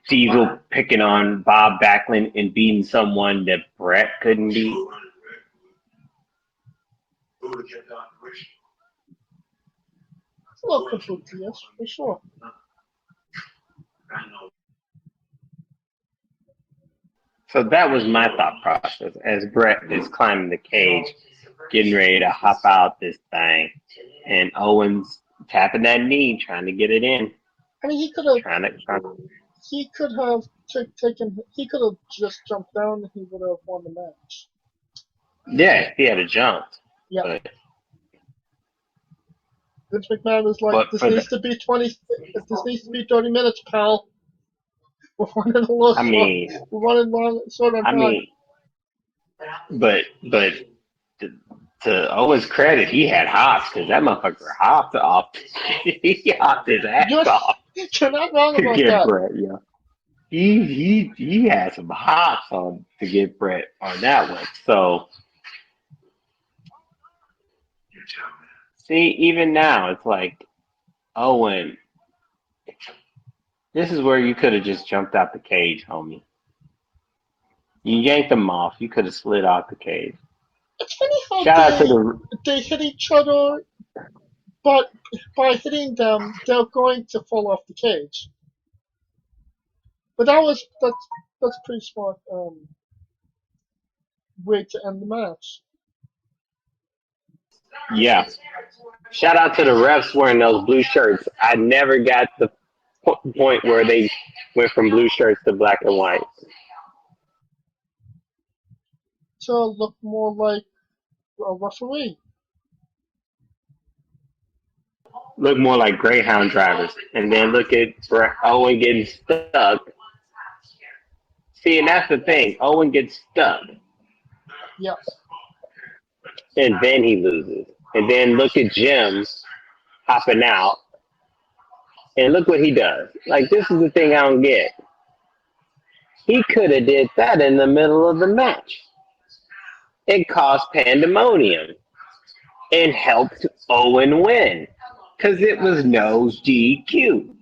Diesel picking on Bob Backlund and beating someone that Bret couldn't beat? It's a little conflicting, yes, for sure. So that was my thought process as Brett is climbing the cage, getting ready to hop out this thing, and Owens tapping that knee, trying to get it in, I mean, he could have trying to. he could have taken he could have just jumped down and he would have won the match. Yeah, he had a jump, Yeah. but Vince McMahon was like, but "This for the, needs to be 30 minutes, pal. We're running a little I short. mean, We're running long, short on I time." mean, but to, to Owens' credit, he had hops because that motherfucker hopped off. He hopped his ass You're, off you're not wrong to about get that. Brett. Yeah, he had some hops on to get Brett on that one. So see, even now it's like Owen. This is where you could have just jumped out the cage, homie. You yanked them off. You could have slid off the cage. It's funny how Shout out to the. they hit each other, but by hitting them, they're going to fall off the cage. But that's pretty smart way to end the match. Yeah. Shout out to the refs wearing those blue shirts. I never got the point where they went from blue shirts to black and white. To look more like a referee. Look more like Greyhound drivers. And then look at Owen getting stuck. See, and that's the thing. Owen gets stuck. Yeah. And then he loses. And then look at Jim hopping out. And look what he does. Like, this is the thing I don't get. He could have did that in the middle of the match. It caused pandemonium and helped Owen win because it was no DQ.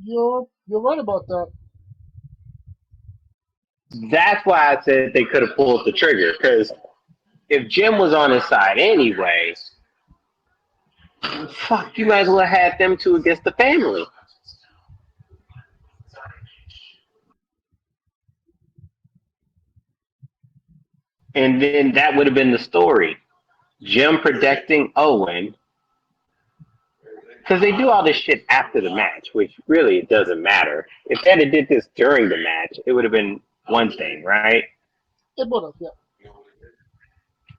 You're right about that. That's why I said they could have pulled the trigger because if Jim was on his side anyway, fuck, you might as well have had them two against the family. And then that would have been the story. Jim protecting Owen. Because they do all this shit after the match, which really it doesn't matter. If they had did this during the match, it would have been one thing, right? It would have, yeah.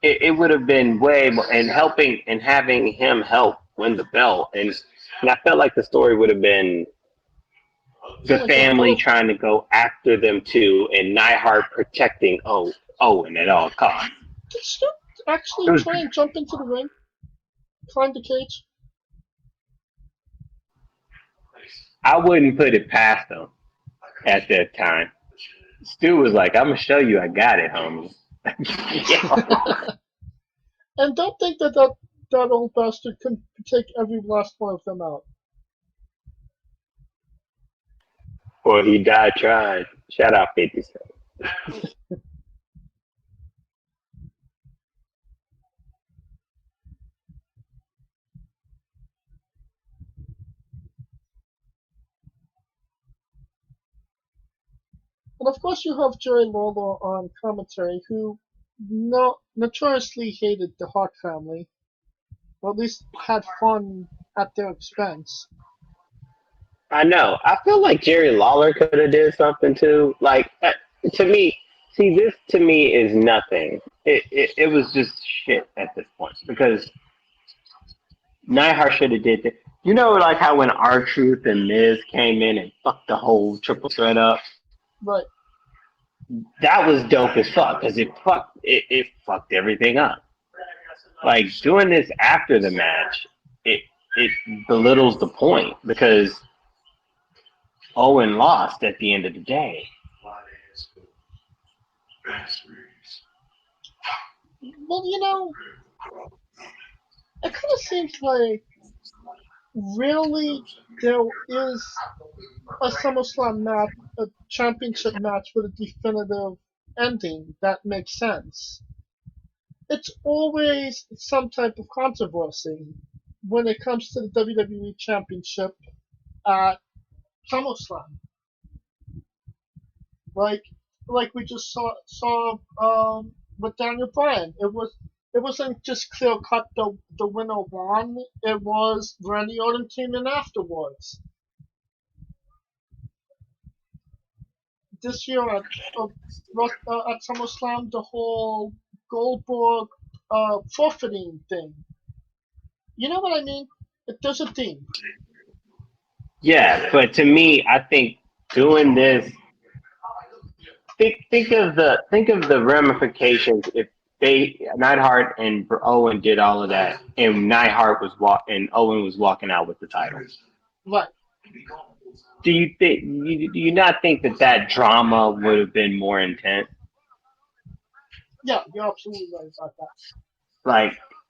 It would have been way more, and helping and having him help win the belt. And I felt like the story would have been the family trying to go after them too, and Neidhart protecting Owen at all costs. Did Stu actually try and jump into the ring? Climb the cage? I wouldn't put it past them at that time. Stu was like, I'm going to show you I got it, homie. And don't think that old bastard could take every last one of them out. Well, he died trying. Shout out 50 Cent. And of course you have Jerry Lawler on commentary, who notoriously hated the Hart family, or at least had fun at their expense. I know. I feel like Jerry Lawler could have did something too. Like, to me, see, this to me is nothing. It was just shit at this point because Neidhart should have did that. You know, like how when R-Truth and Miz came in and fucked the whole triple threat up? Right. That was dope as fuck because it fucked everything up. Like, doing this after the match, it belittles the point because Owen lost at the end of the day. Well, you know, it kind of seems like really there is a SummerSlam match, a championship match with a definitive ending that makes sense. It's always some type of controversy when it comes to the WWE Championship at SummerSlam. Like we just saw with Daniel Bryan. It wasn't just clear cut the winner won. It was Randy Orton came in afterwards. This year at SummerSlam, the whole Goldberg forfeiting thing. You know what I mean? There's a theme. Yeah, but to me, I think doing this. Think of the ramifications if Neidhart and Owen did all of that, and and Owen was walking out with the title. Right. Do you not think that drama would have been more intense? Yeah, you're absolutely right about that.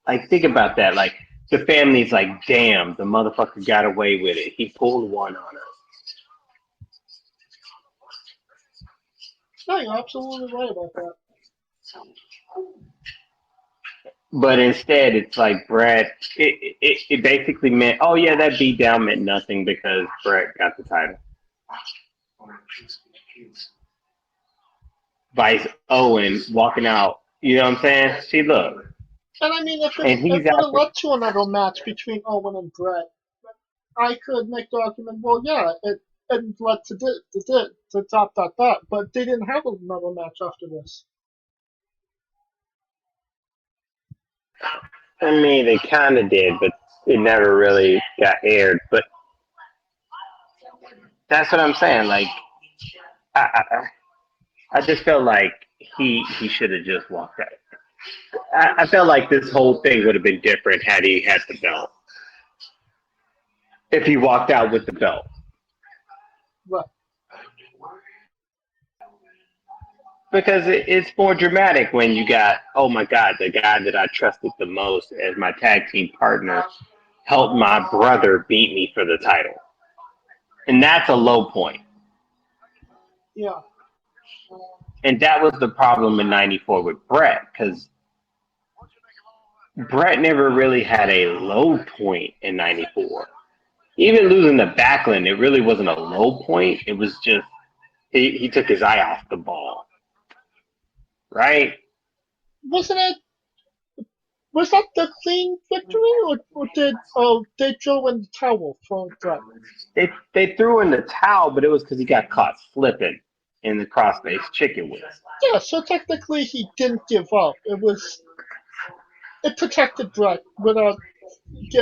Like think about that. Like the family's like, damn, the motherfucker got away with it. He pulled one on us. No, you're absolutely right about that. But instead, it's like Bret. It basically meant, oh yeah, that beat down meant nothing because Bret got the title. Vice Owen walking out. You know what I'm saying? See, look. And I mean, if And it he's would out have there. led to another match between Owen and Bret, I could make the argument, well, yeah, it led to dot, but they didn't have another match after this. I mean, they kind of did, but it never really got aired. But that's what I'm saying. Like, I just felt like he should have just walked out. I felt like this whole thing would have been different had he had the belt. If he walked out with the belt. Right. Because it's more dramatic when you got, oh my God, the guy that I trusted the most as my tag team partner helped my brother beat me for the title. And that's a low point. Yeah. And that was the problem in '94 with Bret, because Bret never really had a low point in '94. Even losing the Backlund, it really wasn't a low point. It was just he took his eye off the ball. Right? Wasn't it? Was that the clean victory, or did they throw in the towel for Bret? They threw in the towel, but it was because he got caught slipping in the crossface chicken wings. Yeah, so technically he didn't give up. It protected Bret without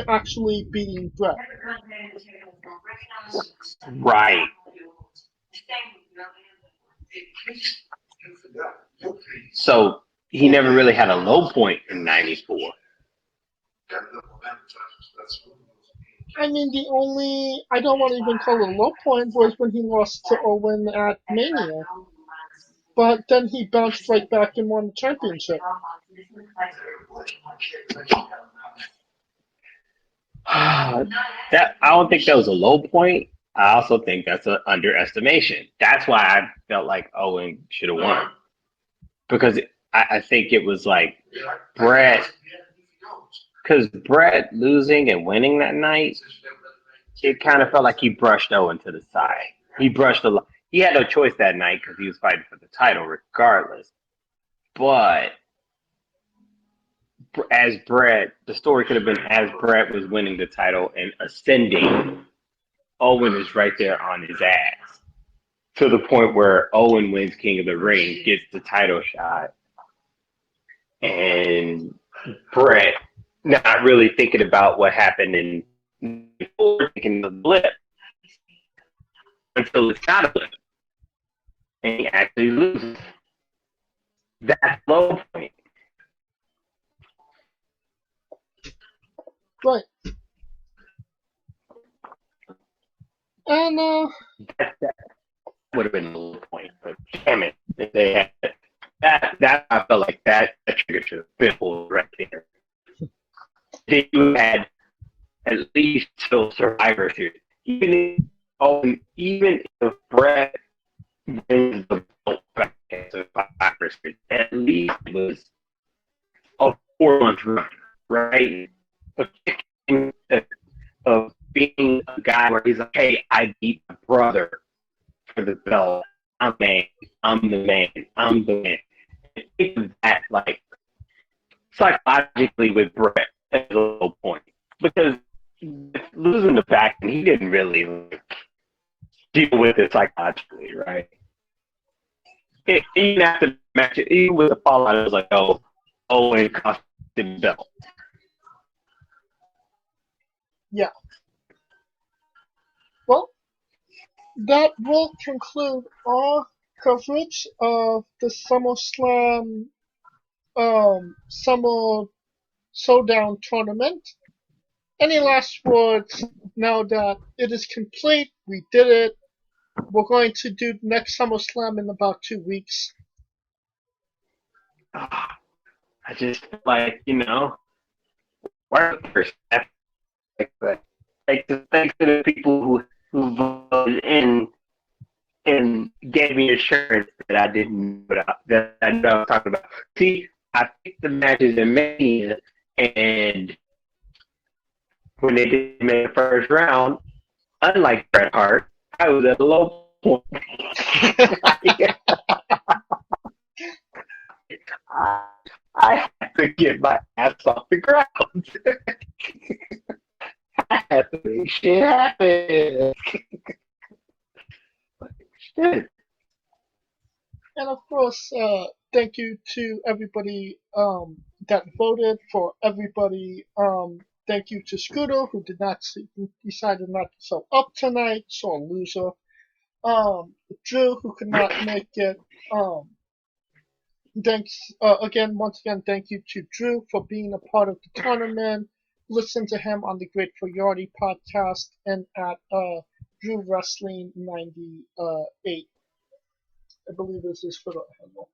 actually beating Bret. Right. So he never really had a low point in '94. I mean, I don't want to even call it a low point, was when he lost to Owen at Mania. But then he bounced right back and won the championship. That I don't think that was a low point. I also think that's an underestimation. That's why I felt like Owen should have won. Because I think it was like Bret, because Bret losing and winning that night, it kind of felt like he brushed Owen to the side. He had no choice that night because he was fighting for the title regardless. But the story could have been as Bret was winning the title and ascending, Owen is right there on his ass to the point where Owen wins King of the Ring, gets the title shot, and Bret not really thinking about what happened in taking the blip until it's not a blip, and he actually loses. That's low point. Right. And That would have been a low point, but damn it, they had that. I felt like that trigger should have been pulled right there. You had at least till Survivor Series. Even if Bret wins the belt back at Survivor Series, at least it was a 4 month run, right? Of being a guy where he's like, hey, I beat my brother for the belt. I'm man. I'm the man. I'm the man. And think of that, like, psychologically with Bret at a low point. Because losing the back, he didn't really deal with it psychologically, right? Even after the match, even with the fallout, it was like, oh, Owen cost him the belt. Yeah. Well, that will conclude our coverage of the SummerSlam Summer Showdown Tournament. Any last words now that it is complete? We did it. We're going to do next SummerSlam in about 2 weeks. I just feel like, workers. Thanks to the people who voted in and gave me assurance that I didn't that I know I was talking about. See, I picked the matches in Mania, and when they didn't make the first round, unlike Bret Hart, I was at a low point. I had to get my ass off the ground. I had to make shit happen. Shit. And of course, thank you to everybody that voted. For everybody, thank you to Scooter who decided not to show up tonight, so a loser. Drew who could not make it. Thanks once again, thank you to Drew for being a part of the tournament. Listen to him on the Great Priority podcast and at Drew Wrestling 98. I believe this is for the handle.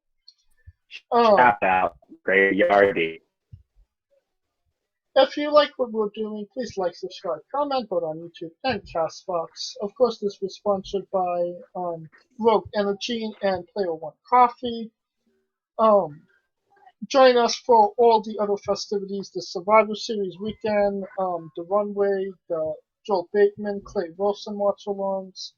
Shout out, Great Yardie. If you like what we're doing, please like, subscribe, comment, vote on YouTube and Castbox. Of course, this was sponsored by Rogue Energy and Player One Coffee. Join us for all the other festivities: the Survivor Series weekend, the Runway, the Joel Bateman, Clay Wilson watch-alongs,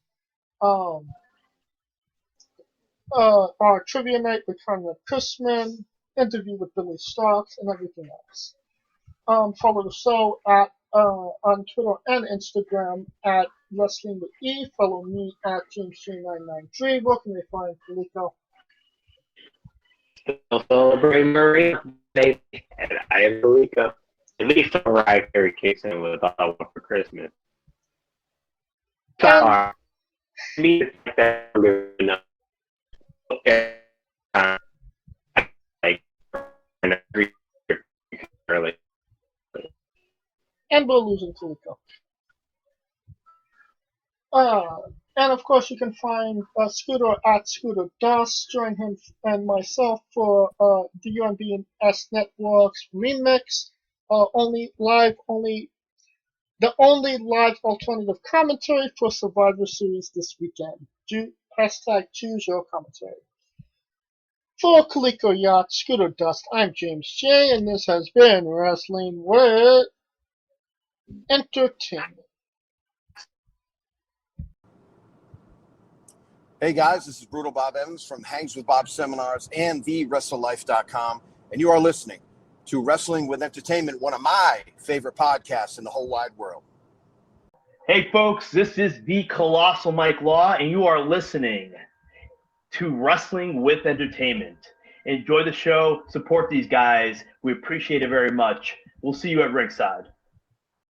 our trivia night with Conrad Kussman, interview with Billy Starks, and everything else. Follow the show at on Twitter and Instagram at Wrestling with E. Follow me at James3993. Where can they find Coleco? Still celebrating Maria, baby. And I am Coleco. At least Mariah Carey kicks in with All I Want for Christmas. Sorry. Me that okay. Like early. And we're losing Coleco. And of course, you can find Scooter at Scooter Dust. Join him and myself for the UNBS Network's remix. The only live alternative commentary for Survivor Series this weekend. Choose your commentary. For Coleco Yacht, Scooter Dust, I'm James J, and this has been Wrestling with Entertainment. Hey guys, this is Brutal Bob Evans from Hangs with Bob Seminars and TheWrestleLife.com, and you are listening to Wrestling with Entertainment, one of my favorite podcasts in the whole wide world. Hey folks, this is the Colossal Mike Law, and you are listening to Wrestling with Entertainment. Enjoy the show, support these guys. We appreciate it very much. We'll see you at ringside.